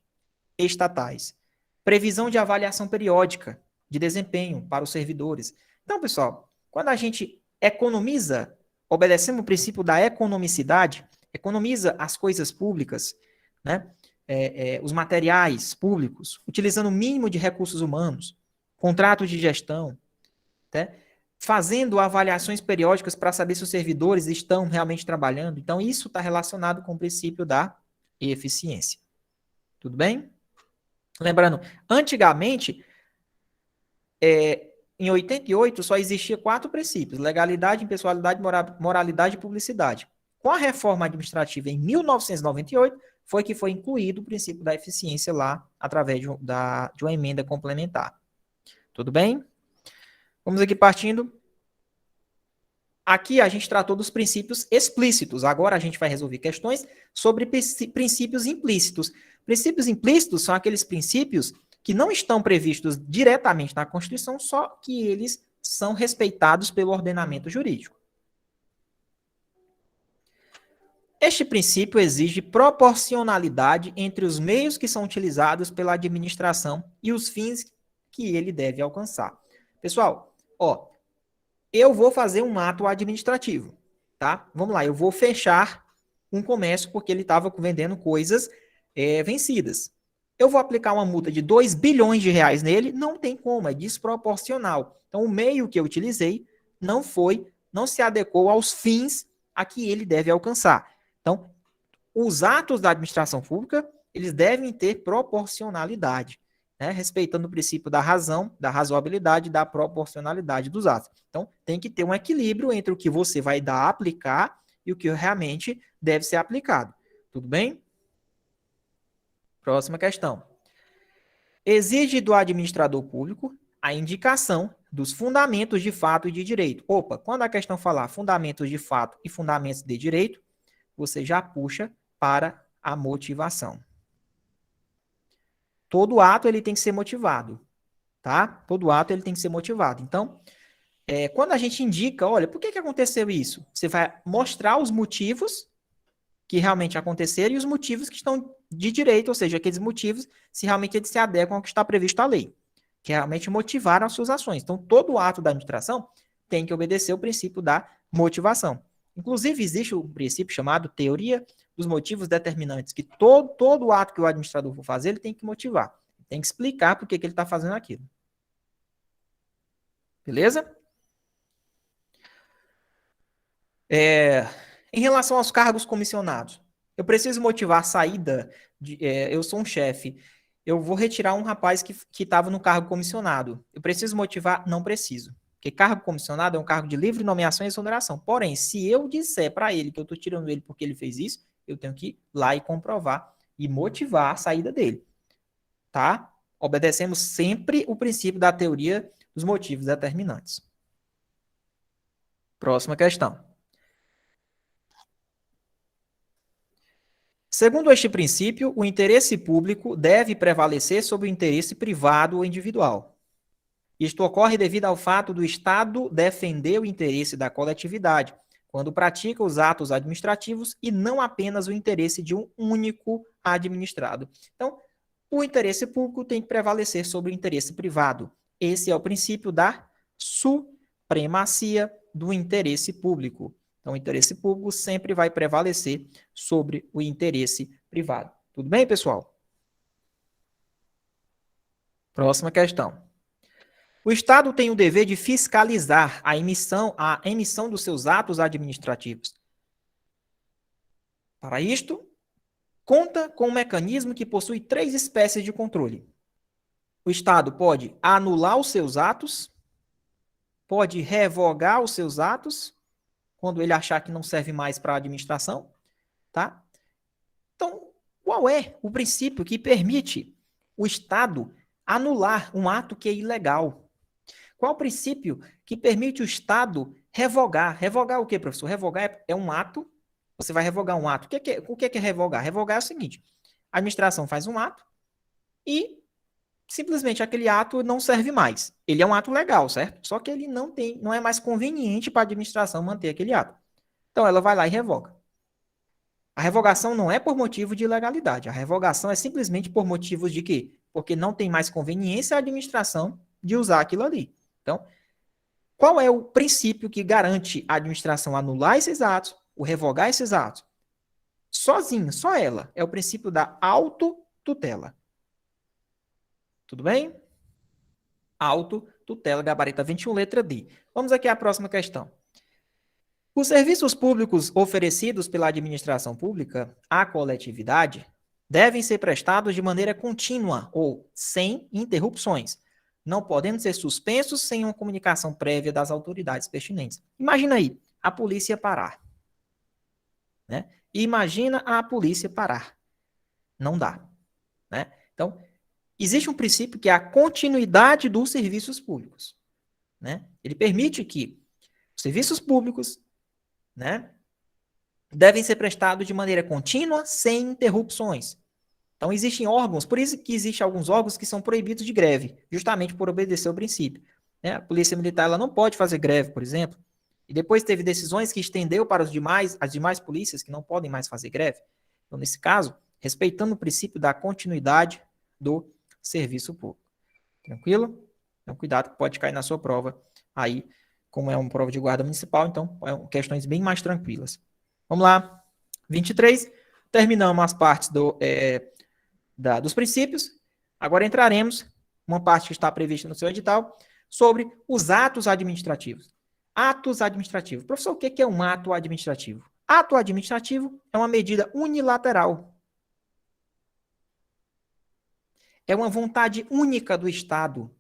estatais. Previsão de avaliação periódica de desempenho para os servidores. Então, pessoal, quando a gente economiza, obedecendo o princípio da economicidade, economiza as coisas públicas, né? Os materiais públicos, utilizando o mínimo de recursos humanos, contratos de gestão, né? Fazendo avaliações periódicas para saber se os servidores estão realmente trabalhando. Então, isso está relacionado com o princípio da eficiência. Tudo bem? Lembrando, antigamente, em 88, só existia 4 princípios: legalidade, impessoalidade, moralidade e publicidade. Com a reforma administrativa em 1998, foi que foi incluído o princípio da eficiência lá, através de uma emenda complementar. Tudo bem? Vamos aqui partindo. Aqui a gente tratou dos princípios explícitos. Agora a gente vai resolver questões sobre princípios implícitos. Princípios implícitos são aqueles princípios que não estão previstos diretamente na Constituição, só que eles são respeitados pelo ordenamento jurídico. Este princípio exige proporcionalidade entre os meios que são utilizados pela administração e os fins que ele deve alcançar. Pessoal, ó, eu vou fazer um ato administrativo, tá? Vamos lá, eu vou fechar um comércio porque ele estava vendendo coisas vencidas. Eu vou aplicar uma multa de 2 bilhões de reais nele? Não tem como, é desproporcional. Então, o meio que eu utilizei não se adequou aos fins a que ele deve alcançar. Então, os atos da administração pública, eles devem ter proporcionalidade, né? Respeitando o princípio da razão, da razoabilidade e da proporcionalidade dos atos. Então, tem que ter um equilíbrio entre o que você vai dar a aplicar e o que realmente deve ser aplicado. Tudo bem? Próxima questão. Exige do administrador público a indicação dos fundamentos de fato e de direito. Opa, quando a questão falar fundamentos de fato e fundamentos de direito, você já puxa para a motivação. Todo ato ele tem que ser motivado, tá? Todo ato ele tem que ser motivado. Então, quando a gente indica, olha, por que aconteceu isso? Você vai mostrar os motivos que realmente aconteceram e os motivos que estão de direito, ou seja, aqueles motivos, se realmente eles se adequam ao que está previsto na lei, que realmente motivaram as suas ações. Então, todo ato da administração tem que obedecer o princípio da motivação. Inclusive, existe um princípio chamado teoria dos motivos determinantes, que todo ato que o administrador for fazer, ele tem que motivar. Tem que explicar por que ele está fazendo aquilo. Beleza? Em relação aos cargos comissionados, eu preciso motivar a saída. Eu sou um chefe, eu vou retirar um rapaz que estava no cargo comissionado. Eu preciso motivar? Não preciso. Porque cargo comissionado é um cargo de livre nomeação e exoneração. Porém, se eu disser para ele que eu estou tirando ele porque ele fez isso, eu tenho que ir lá e comprovar e motivar a saída dele. Tá? Obedecemos sempre o princípio da teoria dos motivos determinantes. Próxima questão. Segundo este princípio, o interesse público deve prevalecer sobre o interesse privado ou individual. Isto ocorre devido ao fato do Estado defender o interesse da coletividade, quando pratica os atos administrativos e não apenas o interesse de um único administrado. Então, o interesse público tem que prevalecer sobre o interesse privado. Esse é o princípio da supremacia do interesse público. Então, o interesse público sempre vai prevalecer sobre o interesse privado. Tudo bem, pessoal? Próxima questão. O Estado tem o dever de fiscalizar a emissão dos seus atos administrativos. Para isto, conta com um mecanismo que possui 3 espécies de controle. O Estado pode anular os seus atos, pode revogar os seus atos, quando ele achar que não serve mais para a administração, tá? Então, qual é o princípio que permite o Estado anular um ato que é ilegal? Qual o princípio que permite o Estado revogar? Revogar o quê, professor? Revogar é um ato. Você vai revogar um ato. O que é revogar? Revogar é o seguinte: a administração faz um ato e simplesmente aquele ato não serve mais. Ele é um ato legal, certo? Só que ele não é mais conveniente para a administração manter aquele ato. Então ela vai lá e revoga. A revogação não é por motivo de ilegalidade. A revogação é simplesmente por motivos de quê? Porque não tem mais conveniência a administração de usar aquilo ali. Então, qual é o princípio que garante a administração anular esses atos, o revogar esses atos? Sozinho, só ela. É o princípio da autotutela. Tudo bem? Autotutela, gabarita 21, letra D. Vamos aqui à próxima questão. Os serviços públicos oferecidos pela administração pública à coletividade devem ser prestados de maneira contínua ou sem interrupções, não podendo ser suspensos sem uma comunicação prévia das autoridades pertinentes. Imagina aí, a polícia parar. Né? Imagina a polícia parar. Não dá. Né? Então, existe um princípio que é a continuidade dos serviços públicos. Né? Ele permite que os serviços públicos, né, devem ser prestados de maneira contínua, sem interrupções. Então, existem órgãos, por isso que existem alguns órgãos que são proibidos de greve, justamente por obedecer ao princípio. Né? A Polícia Militar ela não pode fazer greve, por exemplo, e depois teve decisões que estendeu para as demais polícias que não podem mais fazer greve. Então, nesse caso, respeitando o princípio da continuidade do serviço público. Tranquilo? Então, cuidado que pode cair na sua prova aí, como é uma prova de guarda municipal, então, questões bem mais tranquilas. Vamos lá. 23. Terminamos as partes dos princípios. Agora entraremos uma parte que está prevista no seu edital sobre os atos administrativos. Atos administrativos. Professor, o que é um ato administrativo? Ato administrativo é uma medida unilateral. É uma vontade única do Estado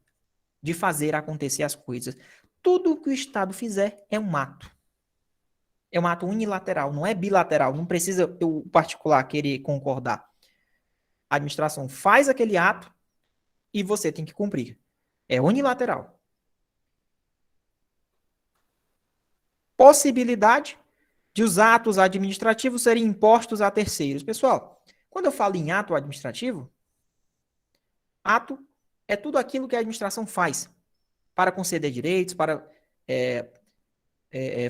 de fazer acontecer as coisas. Tudo que o Estado fizer é um ato. É um ato unilateral, não é bilateral. Não precisa o particular querer concordar. A administração faz aquele ato e você tem que cumprir. É unilateral. Possibilidade de os atos administrativos serem impostos a terceiros. Pessoal, quando eu falo em ato administrativo, ato é tudo aquilo que a administração faz para conceder direitos, para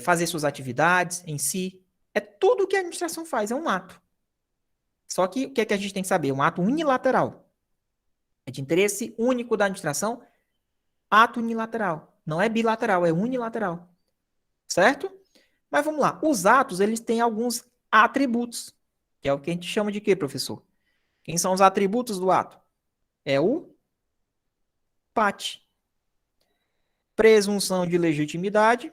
fazer suas atividades em si. É tudo que a administração faz, é um ato. Só que o que é que a gente tem que saber? Um ato unilateral. É de interesse único da administração, ato unilateral. Não é bilateral, é unilateral. Certo? Mas vamos lá. Os atos, eles têm alguns atributos. Que é o que a gente chama de quê, professor? Quem são os atributos do ato? É o PAT. Presunção de legitimidade.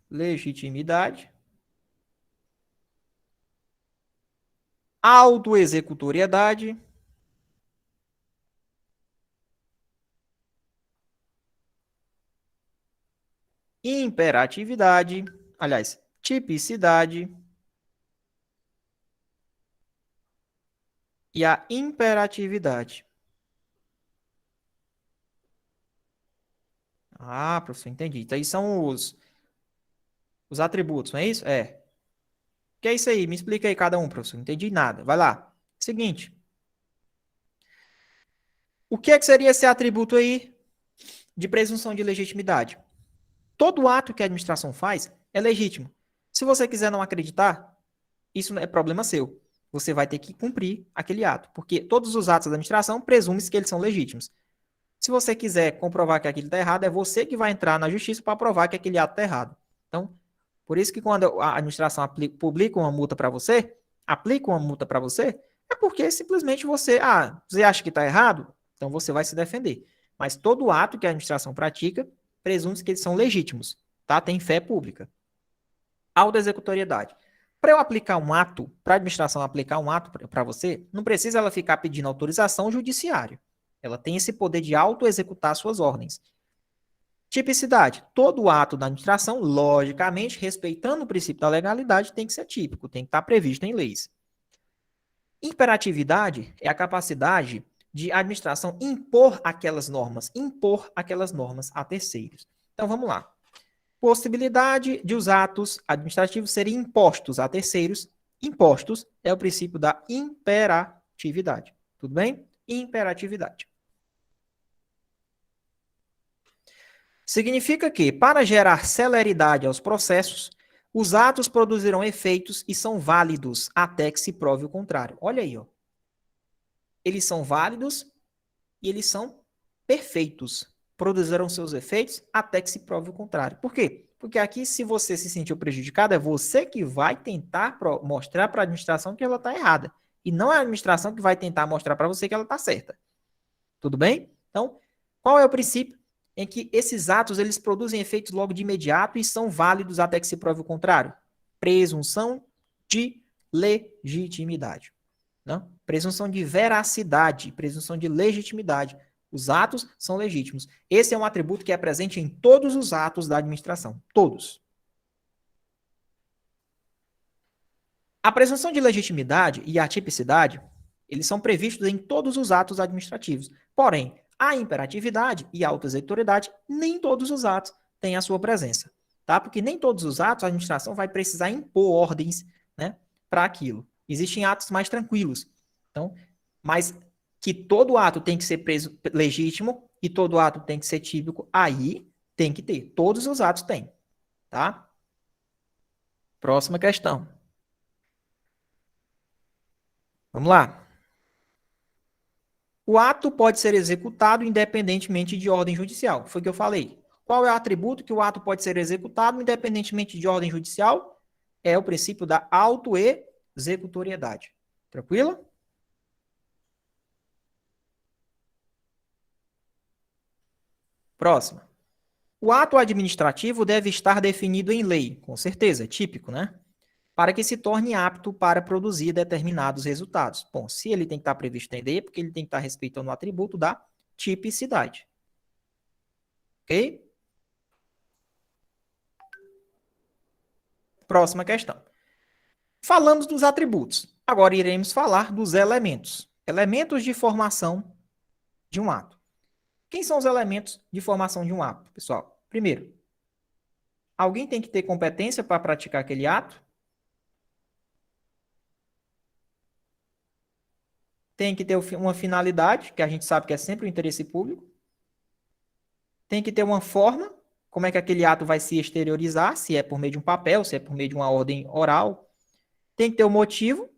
Legitimidade. Autoexecutoriedade. Imperatividade. Aliás, tipicidade. E a imperatividade. Ah, professor, entendi. Então, aí são os atributos, não é isso? É. O que é isso aí? Me explica aí cada um, professor. Não entendi nada. Vai lá. Seguinte. O que é que seria esse atributo aí de presunção de legitimidade? Todo ato que a administração faz é legítimo. Se você quiser não acreditar, isso não é problema seu. Você vai ter que cumprir aquele ato, porque todos os atos da administração presume-se que eles são legítimos. Se você quiser comprovar que aquilo está errado, é você que vai entrar na justiça para provar que aquele ato está errado. Então, por isso que quando a administração publica uma multa para você, aplica uma multa para você, é porque simplesmente você acha que está errado, então você vai se defender. Mas todo ato que a administração pratica, presume-se que eles são legítimos, tá? Tem fé pública. Autoexecutoriedade. Para eu aplicar um ato, para a administração aplicar um ato para você, não precisa ela ficar pedindo autorização judiciária. Ela tem esse poder de auto-executar suas ordens. Tipicidade. Todo ato da administração, logicamente, respeitando o princípio da legalidade, tem que ser típico, tem que estar previsto em leis. Imperatividade é a capacidade de a administração impor aquelas normas a terceiros. Então, vamos lá. Possibilidade de os atos administrativos serem impostos a terceiros. Impostos é o princípio da imperatividade. Tudo bem? Imperatividade. Significa que, para gerar celeridade aos processos, os atos produzirão efeitos e são válidos até que se prove o contrário. Olha aí, ó. Eles são válidos e eles são perfeitos. Produzirão seus efeitos até que se prove o contrário. Por quê? Porque aqui, se você se sentiu prejudicado, é você que vai tentar mostrar para a administração que ela está errada. E não é a administração que vai tentar mostrar para você que ela está certa. Tudo bem? Então, qual é o princípio em que esses atos eles produzem efeitos logo de imediato e são válidos até que se prove o contrário? Presunção de legitimidade. Não? Presunção de veracidade, presunção de legitimidade. Os atos são legítimos. Esse é um atributo que é presente em todos os atos da administração. Todos. A presunção de legitimidade e a tipicidade, eles são previstos em todos os atos administrativos. Porém, a imperatividade e a autoexecutoriedade, nem todos os atos têm a sua presença. Tá? Porque nem todos os atos a administração vai precisar impor ordens né, para aquilo. Existem atos mais tranquilos. Então, mas que todo ato tem que ser preso legítimo e todo ato tem que ser típico, aí tem que ter. Todos os atos têm, tá? Próxima questão. Vamos lá. O ato pode ser executado independentemente de ordem judicial. Foi o que eu falei. Qual é o atributo que o ato pode ser executado independentemente de ordem judicial? É o princípio da auto-executoriedade. Tranquilo? Próxima. O ato administrativo deve estar definido em lei, com certeza, é típico, né? Para que se torne apto para produzir determinados resultados. Bom, se ele tem que estar previsto em lei, é porque ele tem que estar respeitando o atributo da tipicidade. Ok? Próxima questão. Falamos dos atributos. Agora iremos falar dos elementos. Elementos de formação de um ato. Quem são os elementos de formação de um ato, pessoal? Primeiro, alguém tem que ter competência para praticar aquele ato. Tem que ter uma finalidade, que a gente sabe que é sempre o interesse público. Tem que ter uma forma, como é que aquele ato vai se exteriorizar, se é por meio de um papel, se é por meio de uma ordem oral. Tem que ter o motivo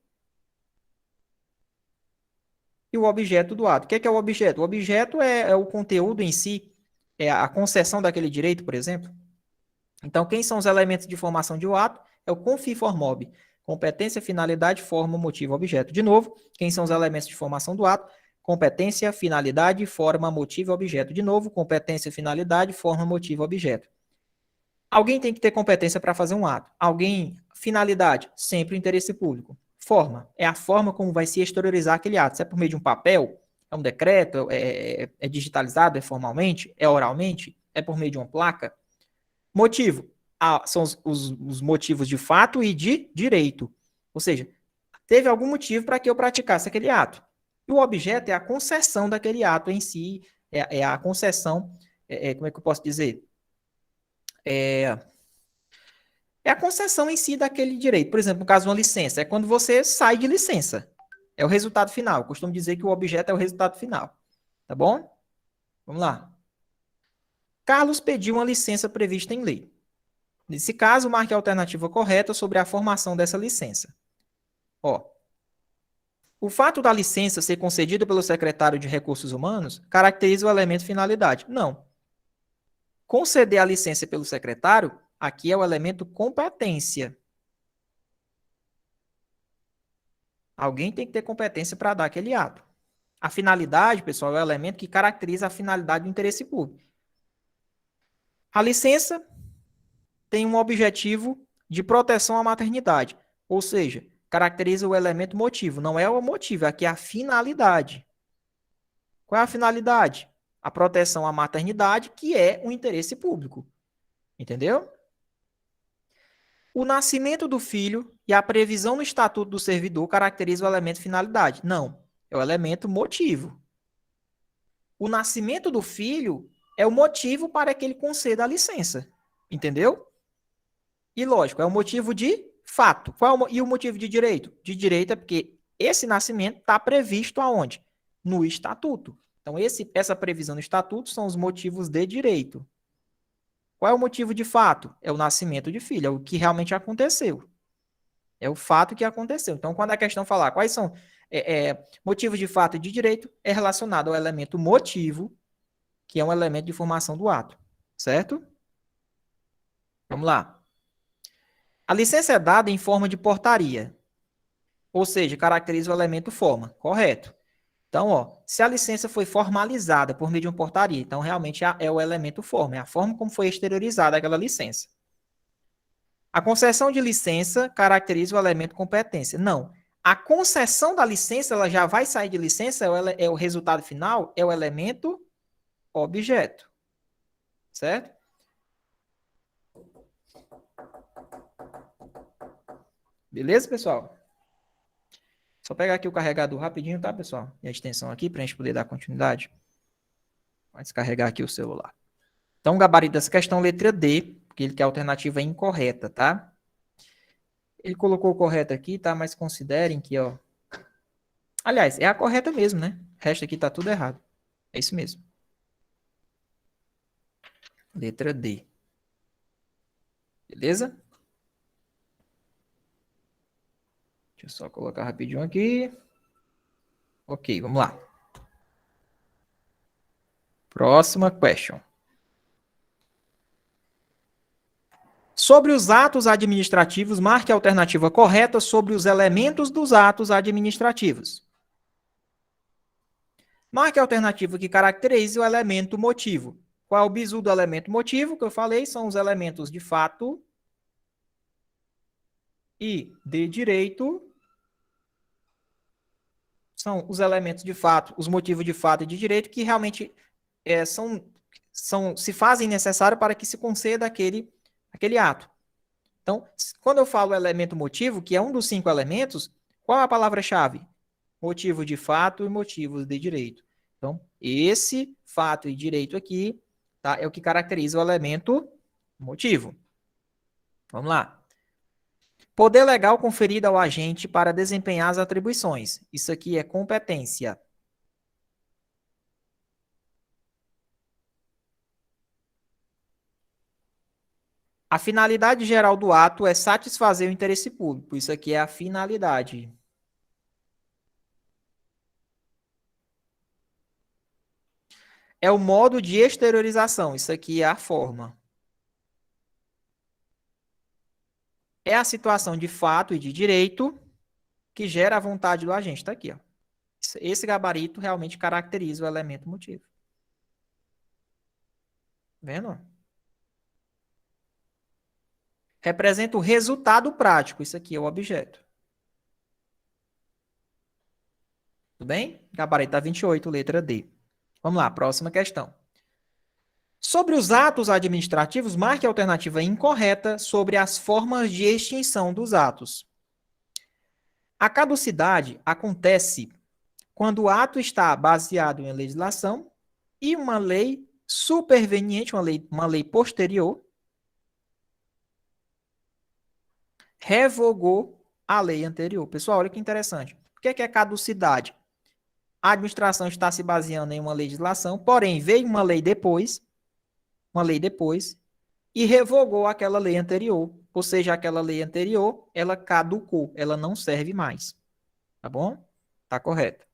e o objeto do ato. O que é o objeto? O objeto é o conteúdo em si, é a concessão daquele direito, por exemplo. Então, quem são os elementos de formação de um ato? É o confiformob. Competência, finalidade, forma, motivo, objeto. De novo, quem são os elementos de formação do ato? Competência, finalidade, forma, motivo, objeto. De novo, competência, finalidade, forma, motivo, objeto. Alguém tem que ter competência para fazer um ato. Alguém, finalidade, sempre o interesse público. Forma, é a forma como vai se exteriorizar aquele ato. Se é por meio de um papel, é um decreto, é digitalizado, é formalmente, é oralmente, é por meio de uma placa. Motivo, são os motivos de fato e de direito. Ou seja, teve algum motivo para que eu praticasse aquele ato. E o objeto é a concessão daquele ato em si, é a concessão, como é que eu posso dizer? É a concessão em si daquele direito. Por exemplo, no caso de uma licença, é quando você sai de licença. É o resultado final. Eu costumo dizer que o objeto é o resultado final. Tá bom? Vamos lá. Carlos pediu uma licença prevista em lei. Nesse caso, marque a alternativa correta sobre a formação dessa licença. Ó, o fato da licença ser concedida pelo secretário de Recursos Humanos caracteriza o elemento finalidade. Não. Conceder a licença pelo secretário, aqui é o elemento competência. Alguém tem que ter competência para dar aquele ato. A finalidade, pessoal, é o elemento que caracteriza a finalidade do interesse público. A licença tem um objetivo de proteção à maternidade, ou seja, caracteriza o elemento motivo. Não é o motivo, aqui é a finalidade. Qual é a finalidade? A proteção à maternidade, que é um interesse público. Entendeu? O nascimento do filho e a previsão no estatuto do servidor caracteriza o elemento finalidade. Não, é o elemento motivo. O nascimento do filho é o motivo para que ele conceda a licença. Entendeu? E lógico, é o motivo de fato. E o motivo de direito? De direito é porque esse nascimento está previsto aonde? No estatuto. Então, essa previsão no estatuto são os motivos de direito. Qual é o motivo de fato? É o nascimento de filho, é o que realmente aconteceu. É o fato que aconteceu. Então, quando a questão falar quais são motivos de fato e de direito, é relacionado ao elemento motivo, que é um elemento de formação do ato. Certo? Vamos lá. A licença é dada em forma de portaria, ou seja, caracteriza o elemento forma. Correto. Então, ó, se a licença foi formalizada por meio de uma portaria, então realmente é o elemento forma, é a forma como foi exteriorizada aquela licença. A concessão de licença caracteriza o elemento competência. Não. A concessão da licença, ela já vai sair de licença, é o resultado final, é o elemento objeto. Certo? Beleza, pessoal? Só pegar aqui o carregador rapidinho, tá, pessoal? E a extensão aqui, para a gente poder dar continuidade. Vai descarregar aqui o celular. Então, o gabarito dessa questão, letra D, porque ele quer a alternativa incorreta, tá? Ele colocou correto aqui, tá? Mas considerem que, ó. Aliás, é a correta mesmo, né? O resto aqui tá tudo errado. É isso mesmo. Letra D. Beleza? Deixa eu só colocar rapidinho aqui. Ok, vamos lá. Próxima question. Sobre os atos administrativos, marque a alternativa correta sobre os elementos dos atos administrativos. Marque a alternativa que caracterize o elemento motivo. Qual é o bizu do elemento motivo? Que eu falei, são os elementos de fato e de direito. São os elementos de fato, os motivos de fato e de direito que realmente se fazem necessários para que se conceda aquele ato. Então, quando eu falo elemento motivo, que é um dos 5 elementos, qual é a palavra-chave? Motivo de fato e motivos de direito. Então, esse fato e direito aqui, tá, é o que caracteriza o elemento motivo. Vamos lá. Poder legal conferido ao agente para desempenhar as atribuições. Isso aqui é competência. A finalidade geral do ato é satisfazer o interesse público. Isso aqui é a finalidade. É o modo de exteriorização. Isso aqui é a forma. É a situação de fato e de direito que gera a vontade do agente. Está aqui, ó. Esse gabarito realmente caracteriza o elemento motivo. Vendo? Representa o resultado prático. Isso aqui é o objeto. Tudo bem? Gabarito tá 28, letra D. Vamos lá, próxima questão. Sobre os atos administrativos, marque a alternativa incorreta sobre as formas de extinção dos atos. A caducidade acontece quando o ato está baseado em legislação e uma lei superveniente, uma lei posterior, revogou a lei anterior. Pessoal, olha que interessante. O que é caducidade? A administração está se baseando em uma legislação, porém veio uma lei depois, e revogou aquela lei anterior. Ou seja, aquela lei anterior, ela caducou, ela não serve mais. Tá bom? Tá correto.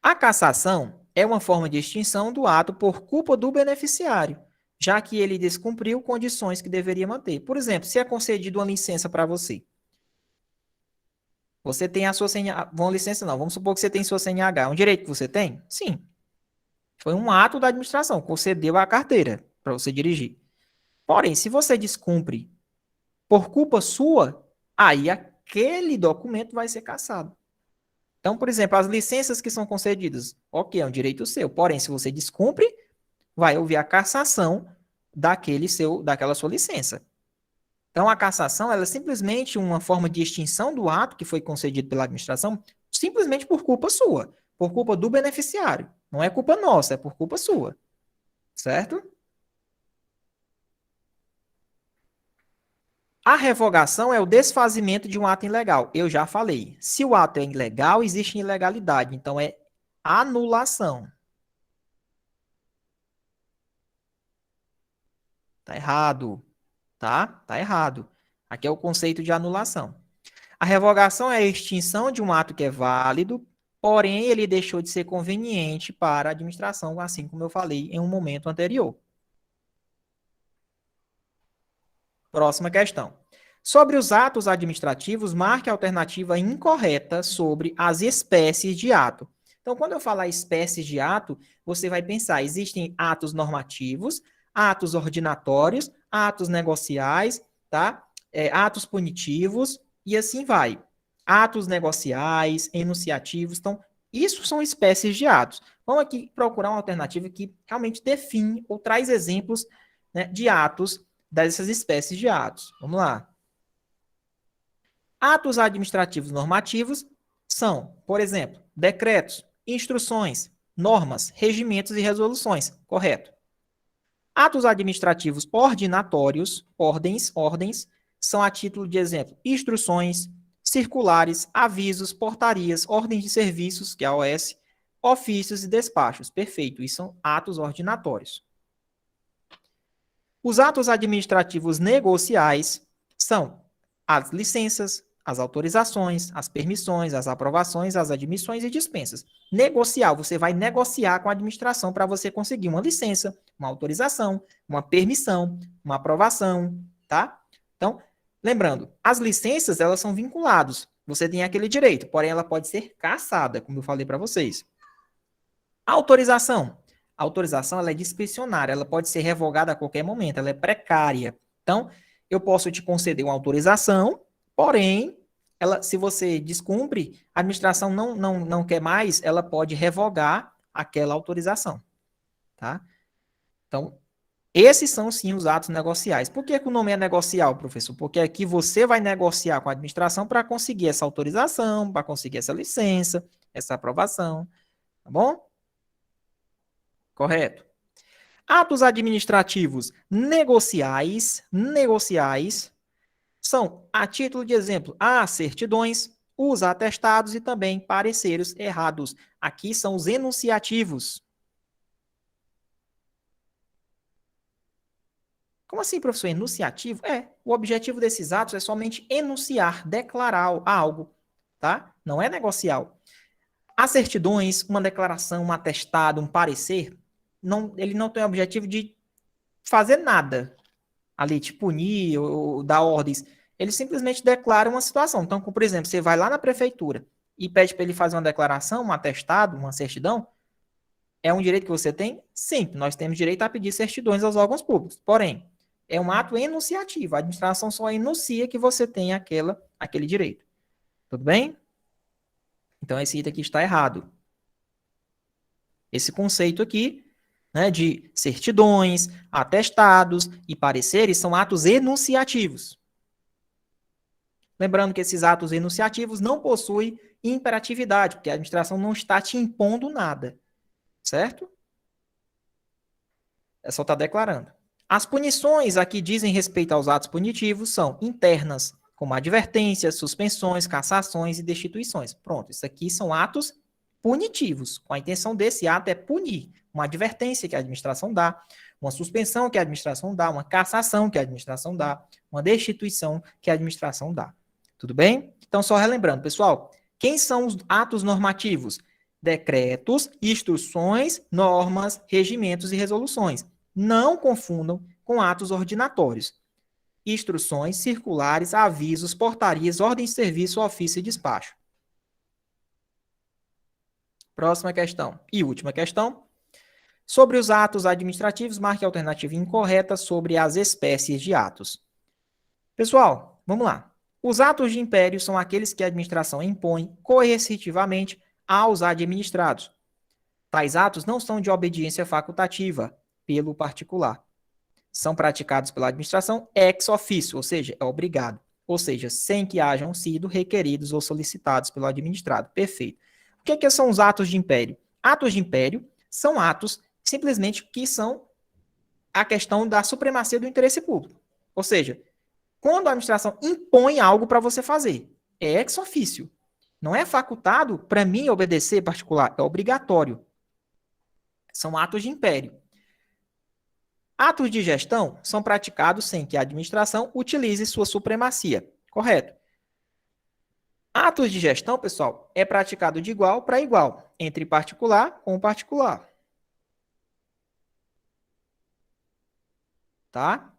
A cassação é uma forma de extinção do ato por culpa do beneficiário, já que ele descumpriu condições que deveria manter. Por exemplo, se é concedido uma licença para você, você tem a sua CNH, uma licença não, vamos supor que você tem sua CNH, é um direito que você tem? Sim. Foi um ato da administração, concedeu a carteira para você dirigir. Porém, se você descumpre por culpa sua, aí aquele documento vai ser cassado. Então, por exemplo, as licenças que são concedidas, ok, é um direito seu. Porém, se você descumpre, vai houver a cassação daquela sua licença. Então, a cassação ela é simplesmente uma forma de extinção do ato que foi concedido pela administração, simplesmente por culpa sua, por culpa do beneficiário. Não é culpa nossa, é por culpa sua. Certo? A revogação é o desfazimento de um ato ilegal. Eu já falei. Se o ato é ilegal, existe ilegalidade. Então, é anulação. Tá errado. Tá? Tá errado. Aqui é o conceito de anulação. A revogação é a extinção de um ato que é válido, porém ele deixou de ser conveniente para a administração, assim como eu falei em um momento anterior. Próxima questão. Sobre os atos administrativos, marque a alternativa incorreta sobre as espécies de ato. Então, quando eu falar espécies de ato, você vai pensar, existem atos normativos, atos ordinatórios, atos negociais, tá? Atos punitivos, e assim vai. Atos negociais, enunciativos, então, isso são espécies de atos. Vamos aqui procurar uma alternativa que realmente define ou traz exemplos, né, de atos dessas espécies de atos. Vamos lá. Atos administrativos normativos são, por exemplo, decretos, instruções, normas, regimentos e resoluções. Correto. Atos administrativos ordinatórios, ordens, são, a título de exemplo, instruções, circulares, avisos, portarias, ordens de serviços, que é a OS, ofícios e despachos. Perfeito, isso são atos ordinatórios. Os atos administrativos negociais são as licenças, as autorizações, as permissões, as aprovações, as admissões e dispensas. Negocial, você vai negociar com a administração para você conseguir uma licença, uma autorização, uma permissão, uma aprovação, tá? Então, lembrando, as licenças, elas são vinculadas. Você tem aquele direito, porém ela pode ser cassada, como eu falei para vocês. A autorização. A autorização, ela é discricionária, ela pode ser revogada a qualquer momento, ela é precária. Então, eu posso te conceder uma autorização, porém, ela, se você descumpre, a administração não quer mais, ela pode revogar aquela autorização, tá? Então, esses são, sim, os atos negociais. Por que o nome é negocial, professor? Porque aqui você vai negociar com a administração para conseguir essa autorização, para conseguir essa licença, essa aprovação, tá bom? Correto. Atos administrativos negociais são, a título de exemplo, as certidões, os atestados e também pareceres errados. Aqui são os enunciativos. Como assim, professor? Enunciativo? O objetivo desses atos é somente enunciar, declarar algo, tá? Não é negocial. As certidões, uma declaração, um atestado, um parecer, ele não tem o objetivo de fazer nada ali, te punir ou dar ordens. Ele simplesmente declara uma situação. Então, por exemplo, você vai lá na prefeitura e pede para ele fazer uma declaração, um atestado, uma certidão, é um direito que você tem? Sim, nós temos direito a pedir certidões aos órgãos públicos. Porém, é um ato enunciativo. A administração só enuncia que você tem aquele direito. Tudo bem? Então, esse item aqui está errado. Esse conceito aqui, né, de certidões, atestados e pareceres são atos enunciativos. Lembrando que esses atos enunciativos não possuem imperatividade, porque a administração não está te impondo nada, certo? É só estar declarando. As punições aqui dizem respeito aos atos punitivos são internas, como advertências, suspensões, cassações e destituições. Pronto, isso aqui são atos punitivos. A intenção desse ato é punir. Uma advertência que a administração dá, uma suspensão que a administração dá, uma cassação que a administração dá, uma destituição que a administração dá. Tudo bem? Então, só relembrando, pessoal, quem são os atos normativos? Decretos, instruções, normas, regimentos e resoluções. Não confundam com atos ordinatórios. Instruções, circulares, avisos, portarias, ordens de serviço, ofício e despacho. Próxima questão. E última questão. Sobre os atos administrativos, marque a alternativa incorreta sobre as espécies de atos. Pessoal, vamos lá. Os atos de império são aqueles que a administração impõe coercitivamente aos administrados. Tais atos não são de obediência facultativa pelo particular. São praticados pela administração ex officio, ou seja, é obrigado. Ou seja, sem que hajam sido requeridos ou solicitados pelo administrado. Perfeito. O que são os atos de império? Atos de império são atos simplesmente que são a questão da supremacia do interesse público. Ou seja, quando a administração impõe algo para você fazer, é ex officio. Não é facultado para mim obedecer particular, é obrigatório. São atos de império. Atos de gestão são praticados sem que a administração utilize sua supremacia. Correto? Atos de gestão, pessoal, é praticado de igual para igual, entre particular com particular. Tá?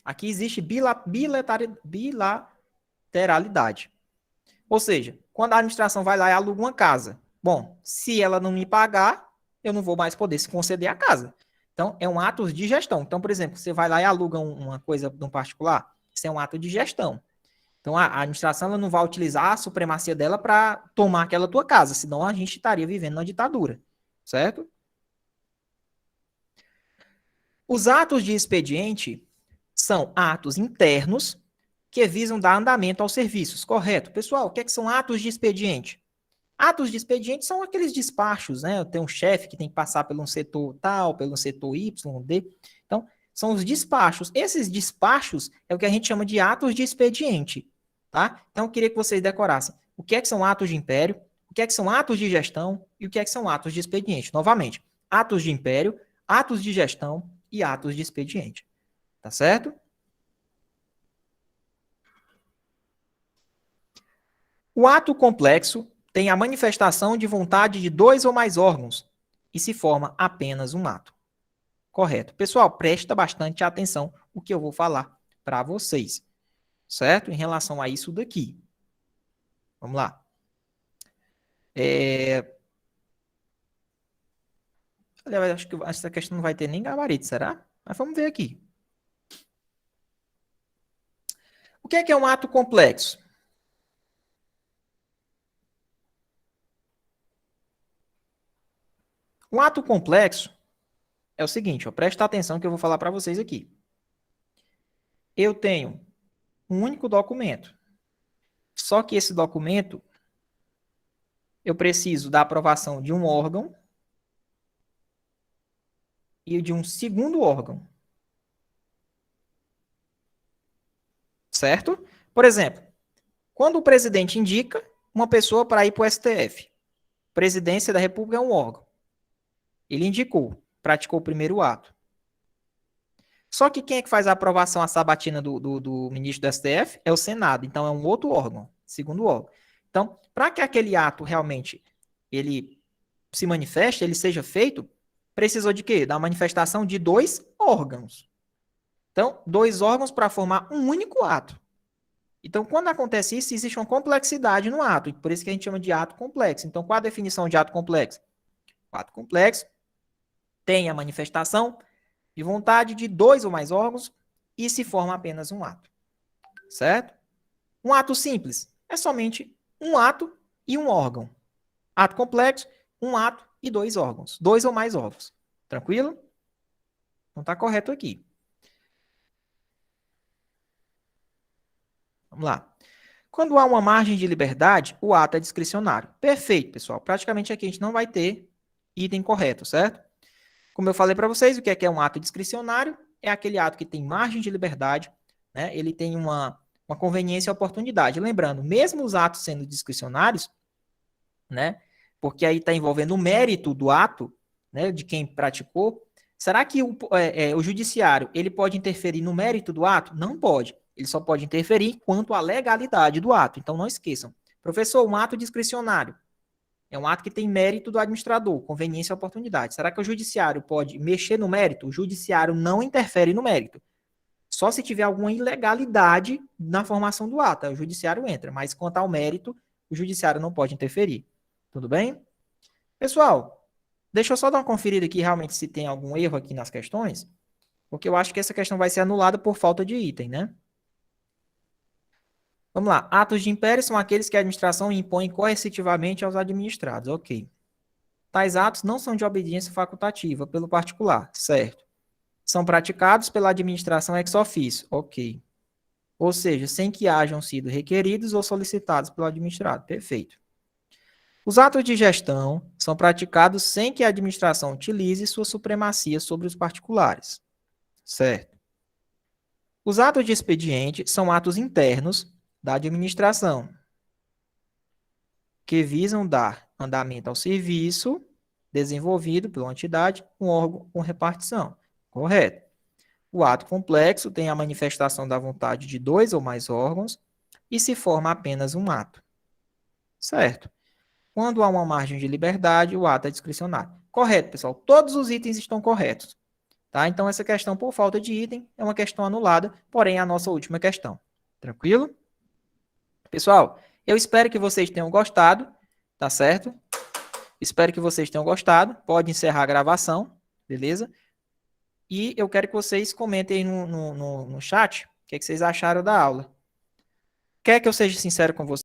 Aqui existe bilateralidade. Ou seja, quando a administração vai lá e aluga uma casa, bom, se ela não me pagar, eu não vou mais poder se conceder a casa. Então, é um ato de gestão. Então, por exemplo, você vai lá e aluga uma coisa de um particular, isso é um ato de gestão. Então, a administração ela não vai utilizar a supremacia dela para tomar aquela tua casa, senão a gente estaria vivendo uma ditadura, certo? Os atos de expediente são atos internos que visam dar andamento aos serviços, correto? Pessoal, o que são atos de expediente? Atos de expediente são aqueles despachos, né? Tem um chefe que tem que passar pelo setor tal, pelo setor Y, D. Então, são os despachos. Esses despachos é o que a gente chama de atos de expediente, tá? Então, eu queria que vocês decorassem o que é que são atos de império, o que é que são atos de gestão e o que é que são atos de expediente. Novamente, atos de império, atos de gestão e atos de expediente. Tá certo? O ato complexo tem a manifestação de vontade de dois ou mais órgãos e se forma apenas um ato. Correto. Pessoal, presta bastante atenção o que eu vou falar para vocês, certo? Em relação a isso daqui. Vamos lá. Aliás, acho que essa questão não vai ter nem gabarito, será? Mas vamos ver aqui. O que é um ato complexo? Um ato complexo é o seguinte, ó, presta atenção que eu vou falar para vocês aqui. Eu tenho um único documento. Só que esse documento, eu preciso da aprovação de um órgão e de um segundo órgão. Certo? Por exemplo, quando o presidente indica uma pessoa para ir para o STF, Presidência da República é um órgão. Ele indicou, praticou o primeiro ato. Só que quem é que faz a aprovação, a sabatina do ministro do STF? É o Senado. Então, é um outro órgão, segundo órgão. Então, para que aquele ato realmente ele se manifeste, ele seja feito, precisou de quê? Da manifestação de dois órgãos. Então, dois órgãos para formar um único ato. Então, quando acontece isso, existe uma complexidade no ato. Por isso que a gente chama de ato complexo. Então, qual a definição de ato complexo? O ato complexo tem a manifestação de vontade de dois ou mais órgãos e se forma apenas um ato. Certo? Um ato simples é somente um ato e um órgão. Ato complexo, um ato e dois órgãos. Dois ou mais órgãos. Tranquilo? Então está correto aqui. Vamos lá. Quando há uma margem de liberdade, o ato é discricionário. Perfeito, pessoal. Praticamente aqui a gente não vai ter item correto, certo? Como eu falei para vocês, o que é um ato discricionário? É aquele ato que tem margem de liberdade, né? Ele tem uma conveniência e oportunidade. Lembrando, mesmo os atos sendo discricionários, né? Porque aí está envolvendo o mérito do ato, né? De quem praticou. Será que o judiciário ele pode interferir no mérito do ato? Não pode. Ele só pode interferir quanto à legalidade do ato. Então, não esqueçam. Professor, um ato discricionário é um ato que tem mérito do administrador, conveniência e oportunidade. Será que o judiciário pode mexer no mérito? O judiciário não interfere no mérito. Só se tiver alguma ilegalidade na formação do ato. Aí o judiciário entra. Mas quanto ao mérito, o judiciário não pode interferir. Tudo bem? Pessoal, deixa eu só dar uma conferida aqui realmente se tem algum erro aqui nas questões, porque eu acho que essa questão vai ser anulada por falta de item, né? Vamos lá. Atos de império são aqueles que a administração impõe coercitivamente aos administrados. Ok. Tais atos não são de obediência facultativa pelo particular. Certo. São praticados pela administração ex officio. Ok. Ou seja, sem que hajam sido requeridos ou solicitados pelo administrado. Perfeito. Os atos de gestão são praticados sem que a administração utilize sua supremacia sobre os particulares. Certo. Os atos de expediente são atos internos da administração, que visam dar andamento ao serviço desenvolvido pela entidade, um órgão com repartição. Correto. O ato complexo tem a manifestação da vontade de dois ou mais órgãos e se forma apenas um ato. Certo. Quando há uma margem de liberdade, o ato é discricionário. Correto, pessoal. Todos os itens estão corretos. Tá? Então, essa questão, por falta de item, é uma questão anulada, porém, é a nossa última questão. Tranquilo? Pessoal, eu espero que vocês tenham gostado, tá certo? Espero que vocês tenham gostado. Pode encerrar a gravação, beleza? E eu quero que vocês comentem aí no chat o que vocês acharam da aula. Quer que eu seja sincero com vocês?